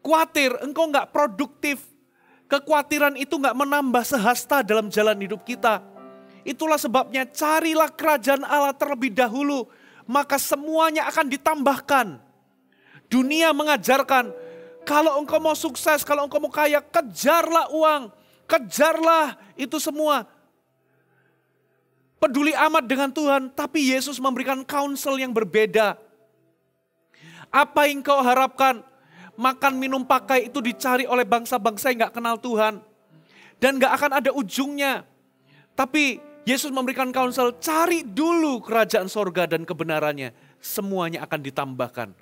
khawatir, engkau nggak produktif. Kekhawatiran itu nggak menambah sehasta dalam jalan hidup kita. Itulah sebabnya carilah kerajaan Allah terlebih dahulu. Maka semuanya akan ditambahkan. Dunia mengajarkan, kalau engkau mau sukses, kalau engkau mau kaya, kejarlah uang. Kejarlah itu semua. Peduli amat dengan Tuhan, tapi Yesus memberikan counsel yang berbeda. Apa yang kau harapkan? Makan, minum, pakai itu dicari oleh bangsa-bangsa yang gak kenal Tuhan. Dan gak akan ada ujungnya. Tapi Yesus memberikan counsel, cari dulu kerajaan sorga dan kebenarannya. Semuanya akan ditambahkan.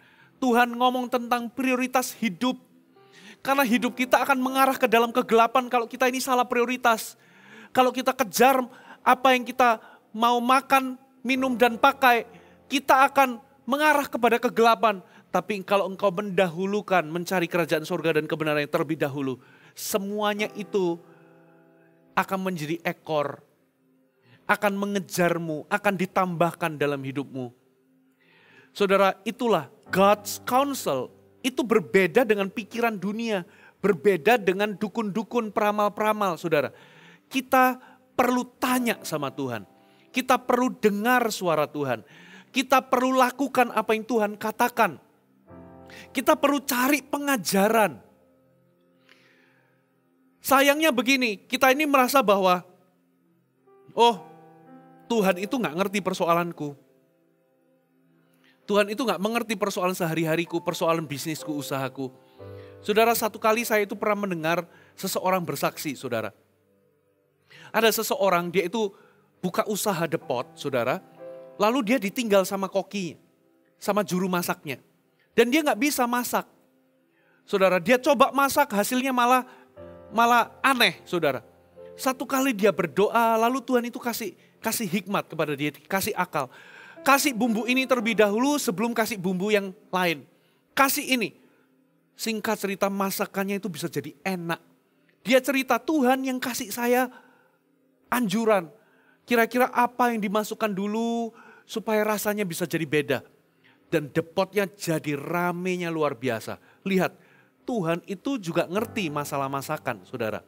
Tuhan ngomong tentang prioritas hidup. Karena hidup kita akan mengarah ke dalam kegelapan kalau kita ini salah prioritas. Kalau kita kejar apa yang kita mau makan, minum, dan pakai, kita akan mengarah kepada kegelapan. Tapi kalau engkau mendahulukan mencari kerajaan surga dan kebenaran yang terlebih dahulu, semuanya itu akan menjadi ekor, akan mengejarmu, akan ditambahkan dalam hidupmu. Saudara, itulah God's counsel. Itu berbeda dengan pikiran dunia, berbeda dengan dukun-dukun, peramal-peramal, saudara. Kita perlu tanya sama Tuhan. Kita perlu dengar suara Tuhan. Kita perlu lakukan apa yang Tuhan katakan. Kita perlu cari pengajaran. Sayangnya begini, kita ini merasa bahwa, oh Tuhan itu gak ngerti persoalanku. Tuhan itu gak mengerti persoalan sehari-hariku, persoalan bisnisku, usahaku. Saudara, satu kali saya itu pernah mendengar seseorang bersaksi, saudara. Ada seseorang, dia itu buka usaha depot, saudara. Lalu dia ditinggal sama kokinya, sama juru masaknya. Dan dia gak bisa masak. Saudara, dia coba masak, hasilnya malah aneh, saudara. Satu kali dia berdoa, lalu Tuhan itu kasih hikmat kepada dia, kasih akal. Kasih bumbu ini terlebih dahulu sebelum kasih bumbu yang lain. Kasih ini. Singkat cerita, masakannya itu bisa jadi enak. Dia cerita, Tuhan yang kasih saya anjuran. Kira-kira apa yang dimasukkan dulu supaya rasanya bisa jadi beda. Dan depotnya jadi ramenya luar biasa. Lihat, Tuhan itu juga ngerti masalah masakan, saudara.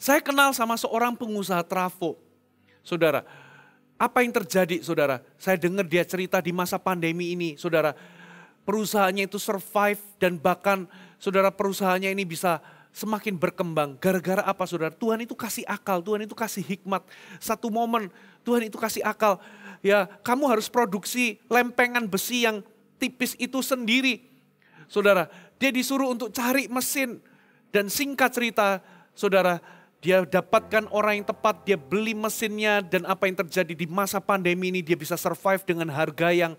Saya kenal sama seorang pengusaha trafo. Saudara, apa yang terjadi, saudara? Saya dengar dia cerita di masa pandemi ini, saudara. Perusahaannya itu survive dan bahkan, saudara, perusahaannya ini bisa semakin berkembang. Gara-gara apa, saudara? Tuhan itu kasih akal, Tuhan itu kasih hikmat. Satu momen Tuhan itu kasih akal. Ya, kamu harus produksi lempengan besi yang tipis itu sendiri. Saudara, dia disuruh untuk cari mesin. Dan singkat cerita, saudara, dia dapatkan orang yang tepat, dia beli mesinnya. Dan apa yang terjadi di masa pandemi ini, dia bisa survive dengan harga yang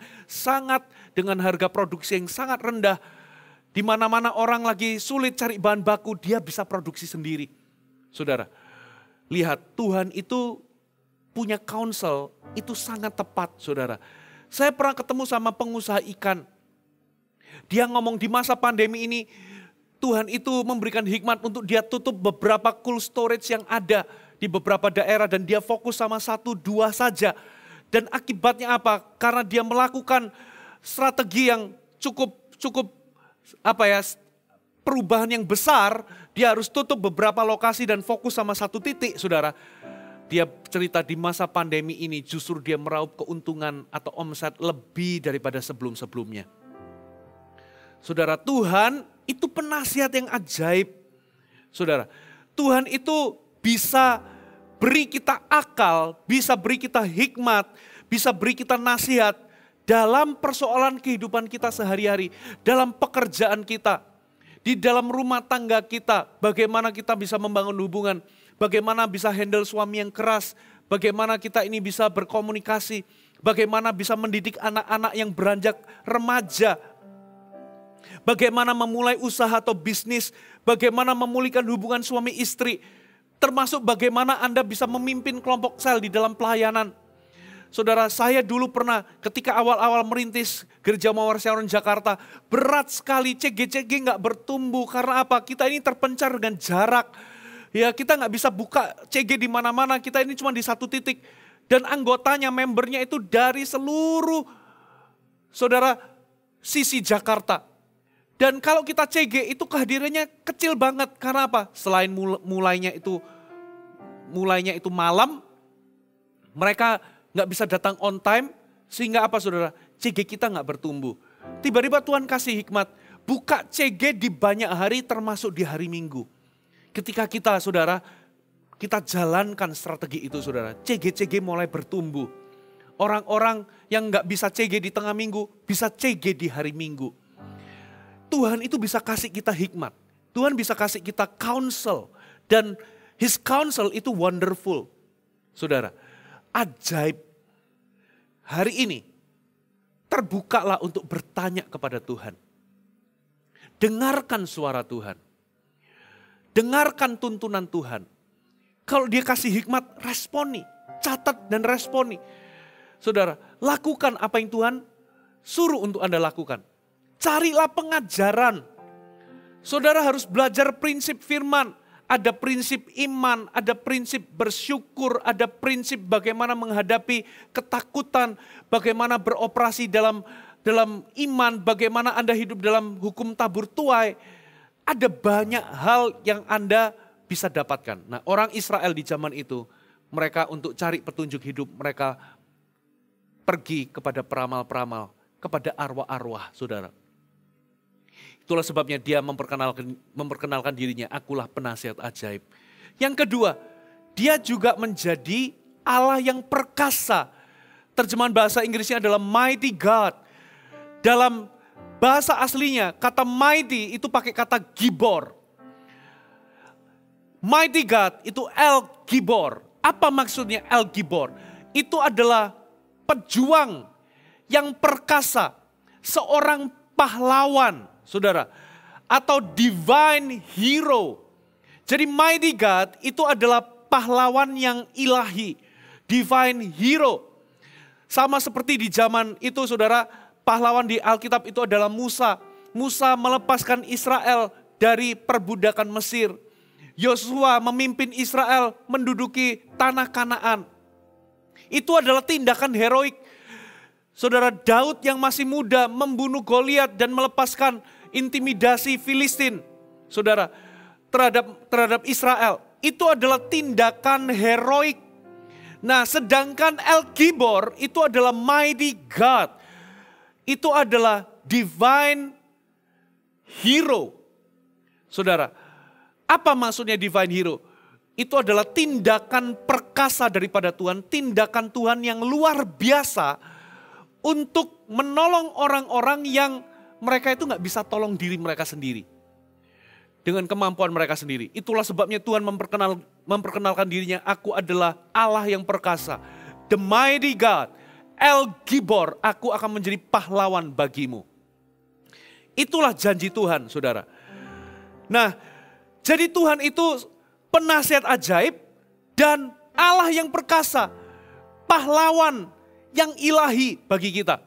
dengan harga produksi yang sangat rendah. Di mana-mana orang lagi sulit cari bahan baku, dia bisa produksi sendiri. Saudara, lihat, Tuhan itu punya counsel, itu sangat tepat, saudara. Saya pernah ketemu sama pengusaha ikan. Dia ngomong di masa pandemi ini, Tuhan itu memberikan hikmat untuk dia tutup beberapa cold storage yang ada di beberapa daerah. Dan dia fokus sama 1-2 saja. Dan akibatnya apa? Karena dia melakukan strategi yang cukup perubahan yang besar, dia harus tutup beberapa lokasi dan fokus sama satu titik, saudara. Dia cerita di masa pandemi ini justru dia meraup keuntungan atau omset lebih daripada sebelum-sebelumnya. Saudara, Tuhan itu penasihat yang ajaib. Saudara, Tuhan itu bisa beri kita akal, bisa beri kita hikmat, bisa beri kita nasihat dalam persoalan kehidupan kita sehari-hari, dalam pekerjaan kita, di dalam rumah tangga kita, bagaimana kita bisa membangun hubungan, bagaimana bisa handle suami yang keras, bagaimana kita ini bisa berkomunikasi, bagaimana bisa mendidik anak-anak yang beranjak remaja, bagaimana memulai usaha atau bisnis, bagaimana memulihkan hubungan suami istri, termasuk bagaimana Anda bisa memimpin kelompok sel di dalam pelayanan. Saudara, saya dulu pernah ketika awal-awal merintis Gereja Mawar Sharon Jakarta, berat sekali, CG-CG nggak bertumbuh. Karena apa? Kita ini terpencar dengan jarak. Ya, kita nggak bisa buka CG di mana-mana, kita ini cuma di satu titik. Dan anggotanya, membernya itu dari seluruh, saudara, sisi Jakarta. Dan kalau kita CG itu kehadirannya kecil banget. Karena apa? Selain mulainya itu malam, mereka nggak bisa datang on time, sehingga apa saudara? CG kita nggak bertumbuh. Tiba-tiba Tuhan kasih hikmat, buka CG di banyak hari termasuk di hari Minggu. Ketika kita saudara, kita jalankan strategi itu saudara, CG-CG mulai bertumbuh. Orang-orang yang nggak bisa CG di tengah minggu, bisa CG di hari Minggu. Tuhan itu bisa kasih kita hikmat. Tuhan bisa kasih kita counsel. Dan His counsel itu wonderful. Saudara, ajaib. Hari ini, terbukalah untuk bertanya kepada Tuhan. Dengarkan suara Tuhan. Dengarkan tuntunan Tuhan. Kalau dia kasih hikmat, responi. Catat dan responi. Saudara, lakukan apa yang Tuhan suruh untuk Anda lakukan. Carilah pengajaran. Saudara harus belajar prinsip firman. Ada prinsip iman, ada prinsip bersyukur, ada prinsip bagaimana menghadapi ketakutan, bagaimana beroperasi dalam iman, bagaimana Anda hidup dalam hukum tabur tuai. Ada banyak hal yang Anda bisa dapatkan. Nah, orang Israel di zaman itu, mereka untuk cari petunjuk hidup, mereka pergi kepada peramal-peramal, kepada arwah-arwah, saudara. Itulah sebabnya dia memperkenalkan dirinya, akulah penasihat ajaib. Yang kedua, dia juga menjadi Allah yang perkasa. Terjemahan bahasa Inggrisnya adalah mighty God. Dalam bahasa aslinya, kata mighty itu pakai kata gibor. Mighty God itu El Gibor. Apa maksudnya El Gibor? Itu adalah pejuang yang perkasa, seorang pahlawan, saudara, atau divine hero. Jadi mighty God itu adalah pahlawan yang ilahi, divine hero. Sama seperti di zaman itu saudara, pahlawan di Alkitab itu adalah Musa. Musa melepaskan Israel dari perbudakan Mesir. Yosua memimpin Israel menduduki tanah Kanaan. Itu adalah tindakan heroik. Saudara, Daud yang masih muda membunuh Goliat dan melepaskan intimidasi Filistin, saudara, terhadap Israel. Itu adalah tindakan heroik. Nah, sedangkan El Gibor itu adalah mighty God. Itu adalah divine hero. Saudara, apa maksudnya divine hero? Itu adalah tindakan perkasa daripada Tuhan, tindakan Tuhan yang luar biasa untuk menolong orang-orang yang mereka itu nggak bisa tolong diri mereka sendiri. Dengan kemampuan mereka sendiri. Itulah sebabnya Tuhan memperkenalkan dirinya, aku adalah Allah yang perkasa. The mighty God, El Gibor, aku akan menjadi pahlawan bagimu. Itulah janji Tuhan, saudara. Nah, jadi Tuhan itu penasihat ajaib dan Allah yang perkasa. Pahlawan yang ilahi bagi kita.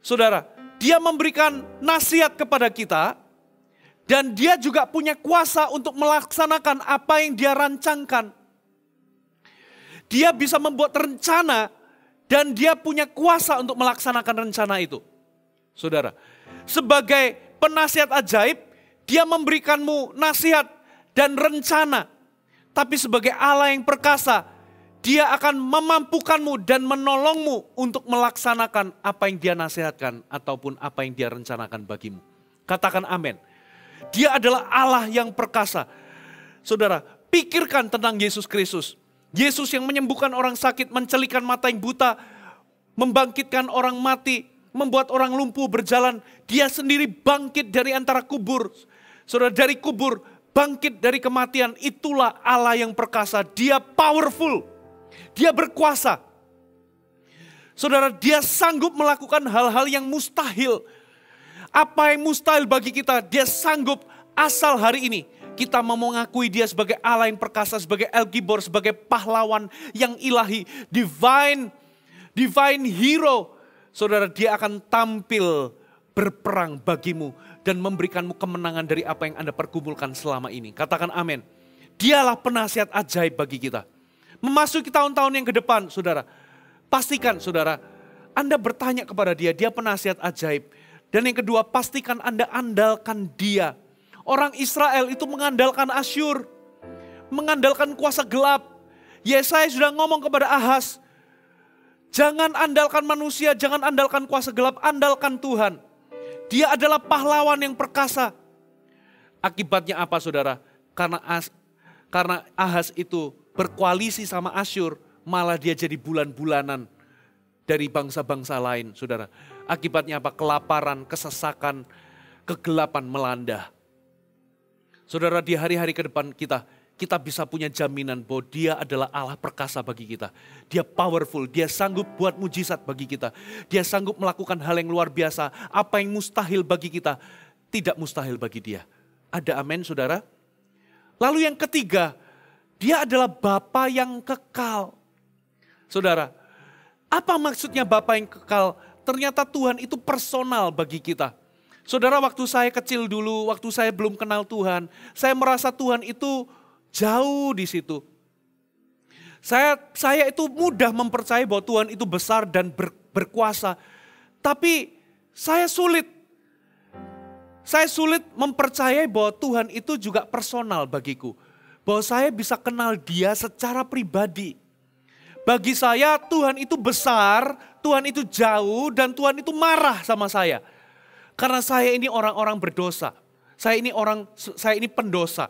Saudara, dia memberikan nasihat kepada kita dan dia juga punya kuasa untuk melaksanakan apa yang dia rancangkan. Dia bisa membuat rencana dan dia punya kuasa untuk melaksanakan rencana itu. Saudara, sebagai penasihat ajaib, dia memberikanmu nasihat dan rencana. Tapi sebagai Allah yang perkasa, dia akan memampukanmu dan menolongmu untuk melaksanakan apa yang dia nasihatkan ataupun apa yang dia rencanakan bagimu. Katakan amin. Dia adalah Allah yang perkasa. Saudara, pikirkan tentang Yesus Kristus. Yesus yang menyembuhkan orang sakit, mencelikan mata yang buta, membangkitkan orang mati, membuat orang lumpuh berjalan. Dia sendiri bangkit dari antara kubur. Saudara, dari kubur, bangkit dari kematian. Itulah Allah yang perkasa. Dia powerful. Dia berkuasa. Saudara, dia sanggup melakukan hal-hal yang mustahil. Apa yang mustahil bagi kita, dia sanggup asal hari ini kita mau mengakui dia sebagai Allah yang perkasa, sebagai El Gibor, sebagai pahlawan yang ilahi, divine hero. Saudara, dia akan tampil berperang bagimu dan memberikanmu kemenangan dari apa yang Anda pergumulkan selama ini. Katakan amin. Dialah penasihat ajaib bagi kita. Memasuki tahun-tahun yang ke depan, saudara, pastikan saudara, Anda bertanya kepada dia, dia penasihat ajaib. Dan yang kedua, pastikan Anda andalkan dia. Orang Israel itu mengandalkan Asyur, mengandalkan kuasa gelap. Yesaya sudah ngomong kepada Ahaz, jangan andalkan manusia, jangan andalkan kuasa gelap, andalkan Tuhan. Dia adalah pahlawan yang perkasa. Akibatnya apa saudara? Karena Ahaz itu berkoalisi sama Asyur, malah dia jadi bulan-bulanan dari bangsa-bangsa lain, saudara. Akibatnya apa? Kelaparan, kesesakan, kegelapan melanda. Saudara, di hari-hari ke depan kita bisa punya jaminan bahwa dia adalah Allah perkasa bagi kita. Dia powerful, dia sanggup buat mujizat bagi kita. Dia sanggup melakukan hal yang luar biasa. Apa yang mustahil bagi kita, tidak mustahil bagi dia. Ada amin, saudara? Lalu yang ketiga, dia adalah Bapa yang kekal. Saudara, apa maksudnya Bapa yang kekal? Ternyata Tuhan itu personal bagi kita. Saudara, waktu saya kecil dulu, waktu saya belum kenal Tuhan, saya merasa Tuhan itu jauh di situ. Saya itu mudah mempercayai bahwa Tuhan itu besar dan berkuasa. Tapi saya sulit mempercayai bahwa Tuhan itu juga personal bagiku. Bahwa saya bisa kenal dia secara pribadi. Bagi saya Tuhan itu besar, Tuhan itu jauh, dan Tuhan itu marah sama saya. Karena saya ini orang-orang berdosa. Saya ini pendosa.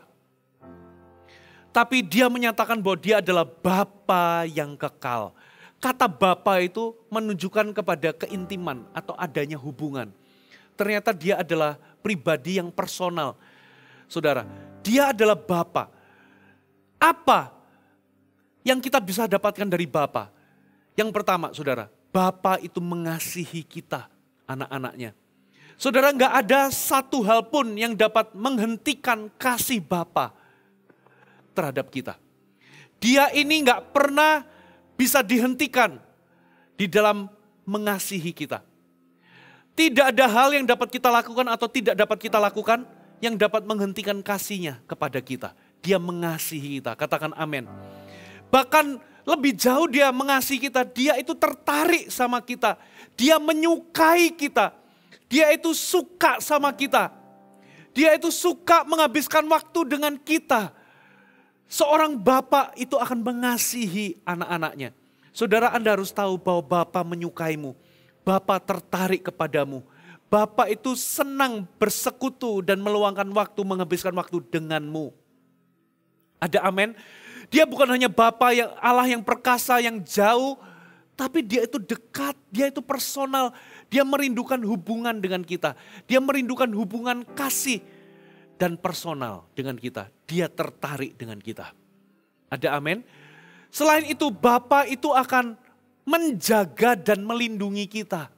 Tapi dia menyatakan bahwa dia adalah Bapa yang kekal. Kata Bapa itu menunjukkan kepada keintiman atau adanya hubungan. Ternyata dia adalah pribadi yang personal. Saudara, dia adalah Bapa. Apa yang kita bisa dapatkan dari Bapa? Yang pertama, saudara, Bapa itu mengasihi kita, anak-anaknya. Saudara, nggak ada satu hal pun yang dapat menghentikan kasih Bapa terhadap kita. Dia ini nggak pernah bisa dihentikan di dalam mengasihi kita. Tidak ada hal yang dapat kita lakukan atau tidak dapat kita lakukan yang dapat menghentikan kasihnya kepada kita. Dia mengasihi kita, katakan amin. Bahkan lebih jauh dia mengasihi kita, dia itu tertarik sama kita. Dia menyukai kita, dia itu suka sama kita. Dia itu suka menghabiskan waktu dengan kita. Seorang Bapa itu akan mengasihi anak-anaknya. Saudara, Anda harus tahu bahwa Bapa menyukaimu. Bapa tertarik kepadamu. Bapa itu senang bersekutu dan meluangkan waktu, menghabiskan waktu denganmu. Ada amin? Dia bukan hanya Bapa yang Allah yang perkasa, yang jauh, tapi dia itu dekat, dia itu personal. Dia merindukan hubungan dengan kita. Dia merindukan hubungan kasih dan personal dengan kita. Dia tertarik dengan kita. Ada amin? Selain itu, Bapa itu akan menjaga dan melindungi kita.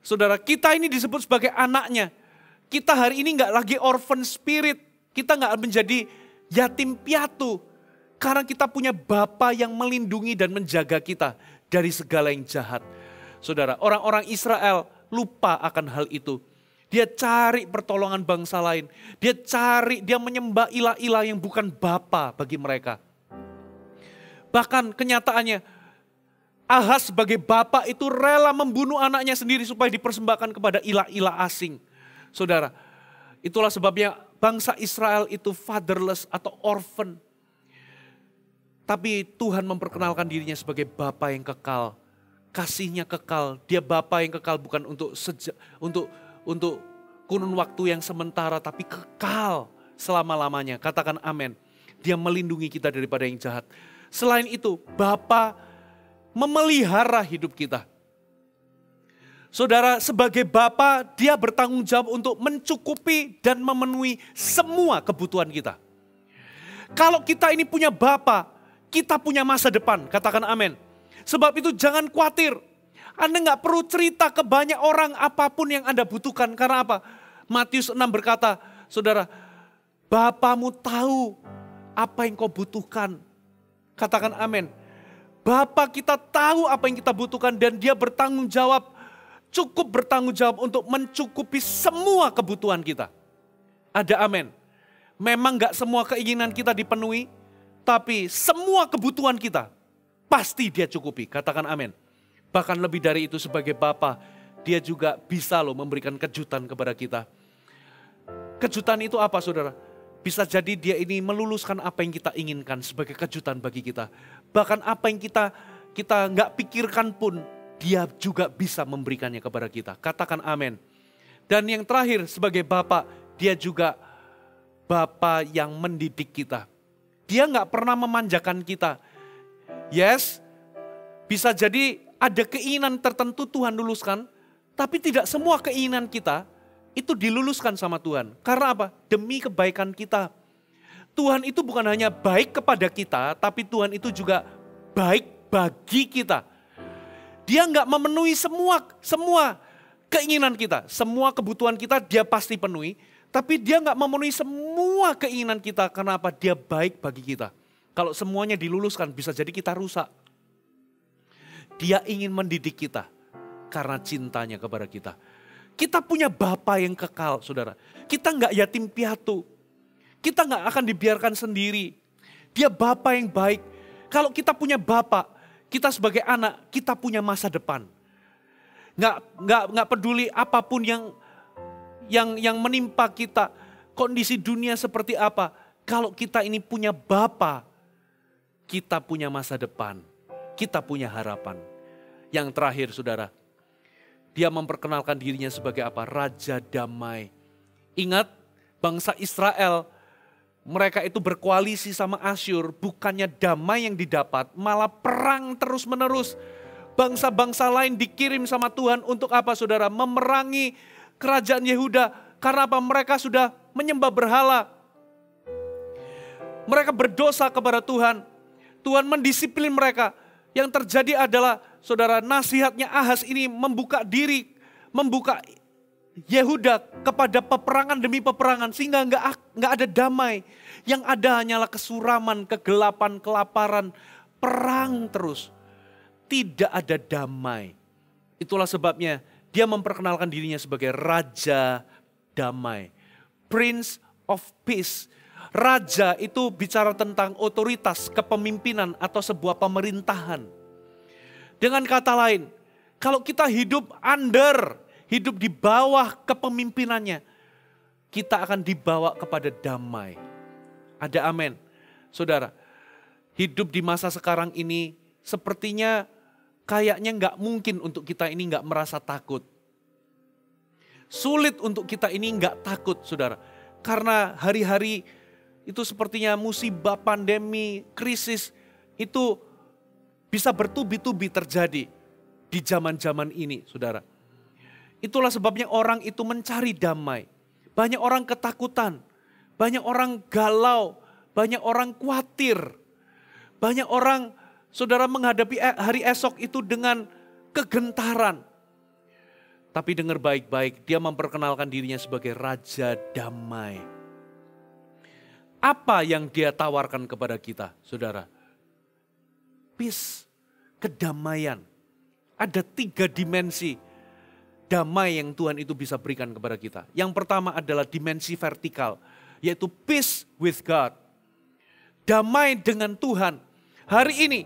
Saudara, kita ini disebut sebagai anaknya. Kita hari ini gak lagi orphan spirit. Kita gak menjadi yatim piatu. Karena kita punya Bapa yang melindungi dan menjaga kita dari segala yang jahat. Saudara, orang-orang Israel lupa akan hal itu. Dia cari pertolongan bangsa lain. Dia menyembah ilah-ilah yang bukan Bapa bagi mereka. Bahkan kenyataannya, Ahaz sebagai Bapa itu rela membunuh anaknya sendiri supaya dipersembahkan kepada ilah-ilah asing. Saudara, itulah sebabnya bangsa Israel itu fatherless atau orphan. Tapi Tuhan memperkenalkan dirinya sebagai Bapa yang kekal. Kasihnya kekal. Dia Bapa yang kekal bukan untuk kurun waktu yang sementara, tapi kekal selama-lamanya. Katakan amin. Dia melindungi kita daripada yang jahat. Selain itu, Bapa memelihara hidup kita. Saudara, sebagai Bapa, dia bertanggung jawab untuk mencukupi dan memenuhi semua kebutuhan kita. Kalau kita ini punya Bapa, kita punya masa depan, katakan amin. Sebab itu jangan khawatir. Anda nggak perlu cerita ke banyak orang apapun yang Anda butuhkan. Karena apa? Matius 6 berkata, saudara, Bapamu tahu apa yang kau butuhkan. Katakan amin. Bapa kita tahu apa yang kita butuhkan dan dia bertanggung jawab, cukup bertanggung jawab untuk mencukupi semua kebutuhan kita. Ada amin. Memang gak semua keinginan kita dipenuhi, tapi semua kebutuhan kita pasti dia cukupi. Katakan amin. Bahkan lebih dari itu sebagai Bapa, dia juga bisa loh memberikan kejutan kepada kita. Kejutan itu apa saudara? Bisa jadi dia ini meluluskan apa yang kita inginkan sebagai kejutan bagi kita. Bahkan apa yang kita nggak pikirkan pun dia juga bisa memberikannya kepada kita. Katakan amin. Dan yang terakhir sebagai Bapa, dia juga Bapa yang mendidik kita. Dia nggak pernah memanjakan kita. Yes, bisa jadi ada keinginan tertentu Tuhan luluskan, tapi tidak semua keinginan kita itu diluluskan sama Tuhan. Karena apa? Demi kebaikan kita. Tuhan itu bukan hanya baik kepada kita, tapi Tuhan itu juga baik bagi kita. Dia nggak memenuhi semua keinginan kita. Semua kebutuhan kita dia pasti penuhi. Tapi dia nggak memenuhi semua keinginan kita. Karena apa? Dia baik bagi kita. Kalau semuanya diluluskan bisa jadi kita rusak. Dia ingin mendidik kita karena cintanya kepada kita. Kita punya Bapa yang kekal, saudara. Kita nggak yatim piatu. Kita nggak akan dibiarkan sendiri. Dia Bapa yang baik. Kalau kita punya Bapa, kita sebagai anak, kita punya masa depan. Nggak peduli apapun yang menimpa kita, kondisi dunia seperti apa. Kalau kita ini punya Bapa, kita punya masa depan. Kita punya harapan. Yang terakhir saudara, dia memperkenalkan dirinya sebagai apa? Raja damai. Ingat bangsa Israel, mereka itu berkoalisi sama Asyur, bukannya damai yang didapat, malah perang terus menerus. Bangsa-bangsa lain dikirim sama Tuhan untuk apa saudara? Memerangi kerajaan Yehuda. Karena apa? Mereka sudah menyembah berhala. Mereka berdosa kepada Tuhan. Tuhan mendisiplin mereka. Yang terjadi adalah saudara, nasihatnya Ahaz ini membuka diri, membuka Yehuda kepada peperangan demi peperangan. Sehingga nggak ada damai. Yang ada hanyalah kesuraman, kegelapan, kelaparan, perang terus. Tidak ada damai. Itulah sebabnya dia memperkenalkan dirinya sebagai Raja Damai. Prince of Peace. Raja itu bicara tentang otoritas, kepemimpinan atau sebuah pemerintahan. Dengan kata lain, kalau kita hidup di bawah kepemimpinannya, kita akan dibawa kepada damai. Ada amin. Saudara, hidup di masa sekarang ini sepertinya kayaknya nggak mungkin untuk kita ini nggak merasa takut. Sulit untuk kita ini nggak takut, saudara. Karena hari-hari itu sepertinya musibah, pandemi, krisis itu bisa bertubi-tubi terjadi di zaman-zaman ini, saudara. Itulah sebabnya orang itu mencari damai. Banyak orang ketakutan, banyak orang galau, banyak orang khawatir. Banyak orang, saudara, menghadapi hari esok itu dengan kegentaran. Tapi dengar baik-baik, dia memperkenalkan dirinya sebagai Raja Damai. Apa yang dia tawarkan kepada kita, saudara? Peace, kedamaian. Ada 3 dimensi damai yang Tuhan itu bisa berikan kepada kita. Yang pertama adalah dimensi vertikal, yaitu peace with God. Damai dengan Tuhan. Hari ini,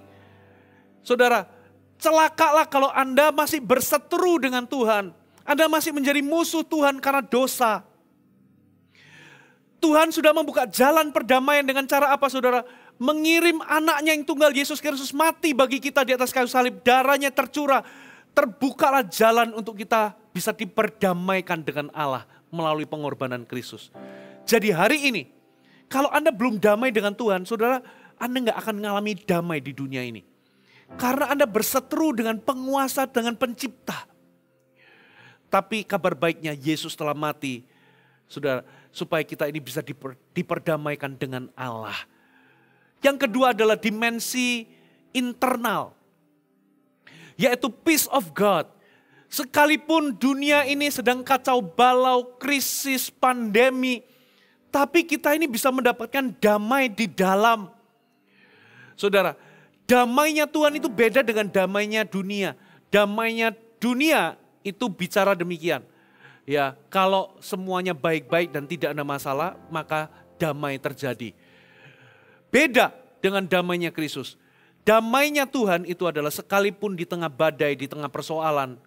saudara, celakalah kalau Anda masih berseteru dengan Tuhan. Anda masih menjadi musuh Tuhan karena dosa. Tuhan sudah membuka jalan perdamaian dengan cara apa saudara? Mengirim anaknya yang tunggal Yesus Kristus mati bagi kita di atas kayu salib. Darahnya tercurah. Terbukalah jalan untuk kita bisa diperdamaikan dengan Allah melalui pengorbanan Kristus. Jadi hari ini, kalau Anda belum damai dengan Tuhan, saudara, Anda nggak akan mengalami damai di dunia ini. Karena Anda berseteru dengan penguasa, dengan pencipta. Tapi kabar baiknya Yesus telah mati, saudara, supaya kita ini bisa diperdamaikan dengan Allah. Yang kedua adalah dimensi internal. yaitu peace of God. Sekalipun dunia ini sedang kacau balau, krisis, pandemi, tapi kita ini bisa mendapatkan damai di dalam. Saudara, damainya Tuhan itu beda dengan damainya dunia. Damainya dunia itu bicara demikian. Ya, kalau semuanya baik-baik dan tidak ada masalah, maka damai terjadi. Beda dengan damainya Kristus. Damainya Tuhan itu adalah sekalipun di tengah badai, di tengah persoalan,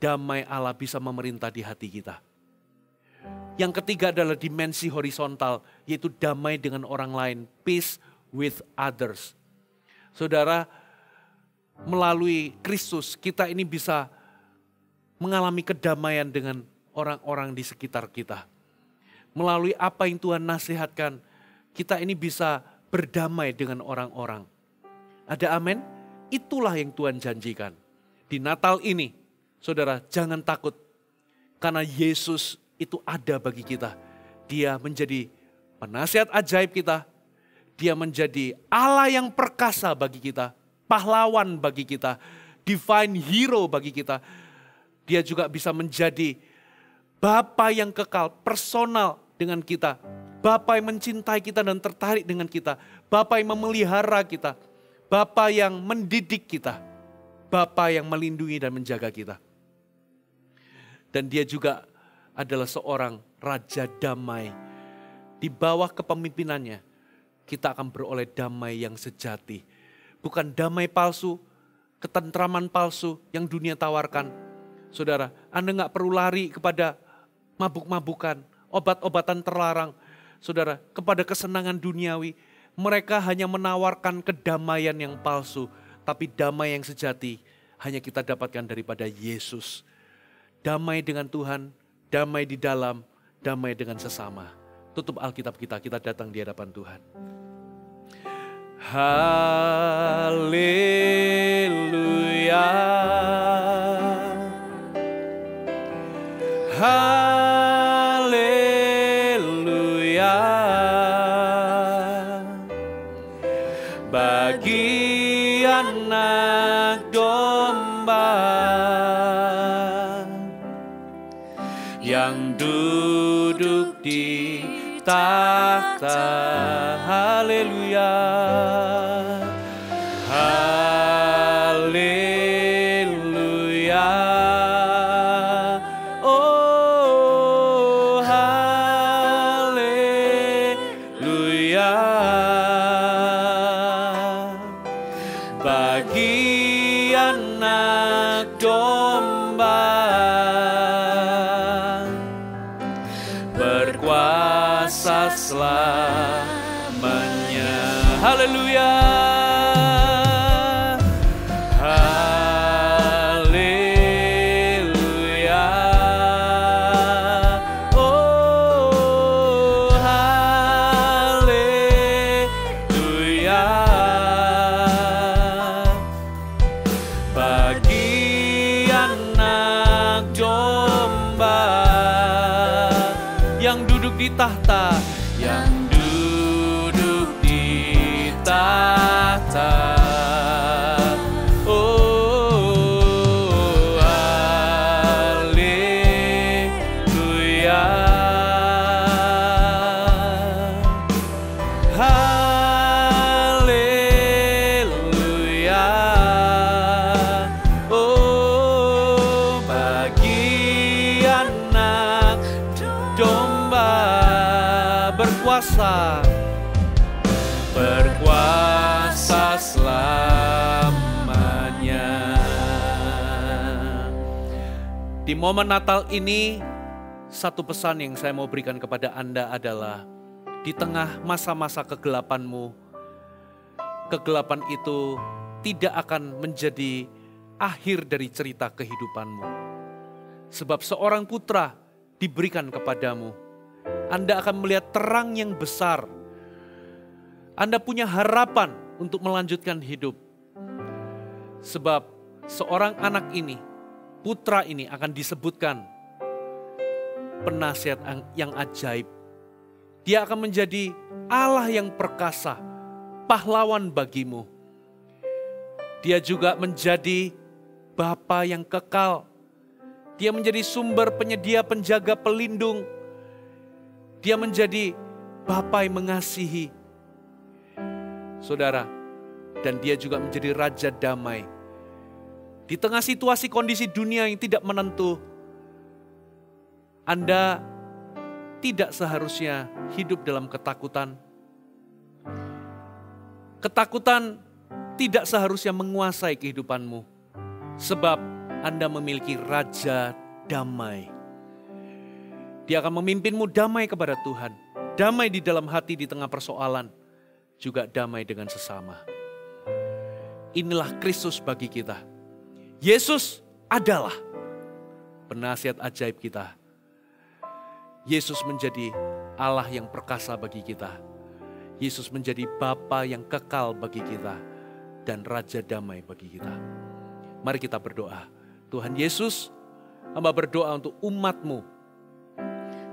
damai Allah bisa memerintah di hati kita. Yang ketiga adalah dimensi horizontal, yaitu damai dengan orang lain, peace with others. Saudara, melalui Kristus kita ini bisa mengalami kedamaian dengan orang-orang di sekitar kita. Melalui apa yang Tuhan nasihatkan, kita ini bisa berdamai dengan orang-orang. Ada amin? Itulah yang Tuhan janjikan. Di Natal ini, saudara, jangan takut. Karena Yesus itu ada bagi kita. Dia menjadi penasihat ajaib kita. Dia menjadi Allah yang perkasa bagi kita. Pahlawan bagi kita. Divine hero bagi kita. Dia juga bisa menjadi Bapa yang kekal, personal dengan kita. Bapa yang mencintai kita dan tertarik dengan kita. Bapa yang memelihara kita. Bapa yang mendidik kita. Bapa yang melindungi dan menjaga kita. Dan dia juga adalah seorang Raja Damai. Di bawah kepemimpinannya, kita akan beroleh damai yang sejati. Bukan damai palsu, ketentraman palsu yang dunia tawarkan. Saudara, Anda gak perlu lari kepada mabuk-mabukan, obat-obatan terlarang. Saudara, kepada kesenangan duniawi. Mereka hanya menawarkan kedamaian yang palsu. Tapi damai yang sejati hanya kita dapatkan daripada Yesus. Damai dengan Tuhan, damai di dalam, damai dengan sesama. Tutup Alkitab kita, kita datang di hadapan Tuhan. Haleluya. Haleluya. Bagi anak domba yang duduk di tahta. Haleluya. Haleluya. Oh, haleluya. Bagi anak domba berkuasa selamanya. Haleluya. Haleluya. Oh, haleluya. Bagi anak domba yang duduk di tahta, yang duduk di tahta. Oh, haleluya. Haleluya. Oh, bagi anak domba berkuasa, berkuasa selamanya. Di momen Natal ini, satu pesan yang saya mau berikan kepada Anda adalah, di tengah masa-masa kegelapanmu, kegelapan itu tidak akan menjadi akhir dari cerita kehidupanmu. Sebab seorang putra diberikan kepadamu. Anda akan melihat terang yang besar. Anda punya harapan untuk melanjutkan hidup. Sebab seorang anak ini, putra ini akan disebutkan penasihat yang ajaib. Dia akan menjadi Allah yang perkasa, pahlawan bagimu. Dia juga menjadi Bapa yang kekal. Dia menjadi sumber penyedia, penjaga, pelindung. Dia menjadi Bapa yang mengasihi. Saudara, dan dia juga menjadi Raja damai. Di tengah situasi kondisi dunia yang tidak menentu, Anda tidak seharusnya hidup dalam ketakutan. Ketakutan tidak seharusnya menguasai kehidupanmu. Sebab Anda memiliki Raja damai. Dia akan memimpinmu damai kepada Tuhan. Damai di dalam hati di tengah persoalan. Juga damai dengan sesama. Inilah Kristus bagi kita. Yesus adalah penasihat ajaib kita. Yesus menjadi Allah yang perkasa bagi kita. Yesus menjadi Bapa yang kekal bagi kita. Dan Raja damai bagi kita. Mari kita berdoa. Tuhan Yesus, hamba berdoa untuk umat-Mu.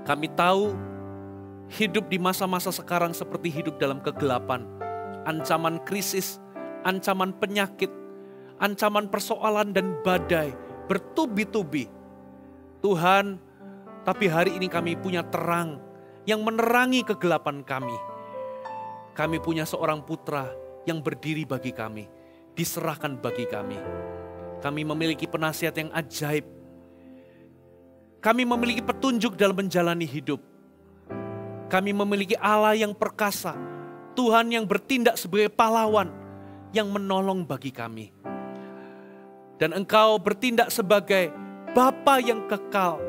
Kami tahu hidup di masa-masa sekarang seperti hidup dalam kegelapan. Ancaman krisis, ancaman penyakit, ancaman persoalan dan badai bertubi-tubi. Tuhan, tapi hari ini kami punya terang yang menerangi kegelapan kami. Kami punya seorang putra yang berdiri bagi kami, diserahkan bagi kami. Kami memiliki penasihat yang ajaib. Kami memiliki petunjuk dalam menjalani hidup. Kami memiliki Allah yang perkasa, Tuhan yang bertindak sebagai pahlawan, yang menolong bagi kami. Dan Engkau bertindak sebagai Bapa yang kekal.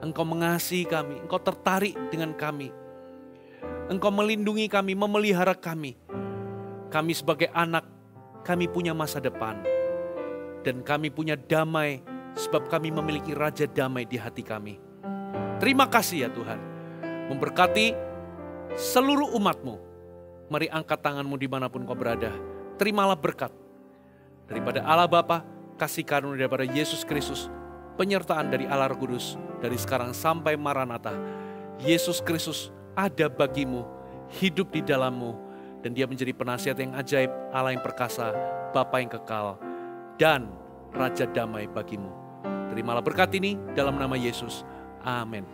Engkau mengasihi kami, Engkau tertarik dengan kami. Engkau melindungi kami, memelihara kami. Kami sebagai anak, kami punya masa depan. Dan kami punya damai, sebab kami memiliki Raja damai di hati kami. Terima kasih ya Tuhan. Memberkati seluruh umat-Mu. Mari angkat tangan-Mu dimanapun kau berada. Terimalah berkat daripada Allah Bapa, kasih karunia daripada Yesus Kristus, penyertaan dari Allah Roh Kudus, dari sekarang sampai Maranatha. Yesus Kristus ada bagimu, hidup di dalammu, dan dia menjadi penasihat yang ajaib, Allah yang perkasa, Bapa yang kekal, dan Raja damai bagimu. Terimalah berkat ini dalam nama Yesus. Amin.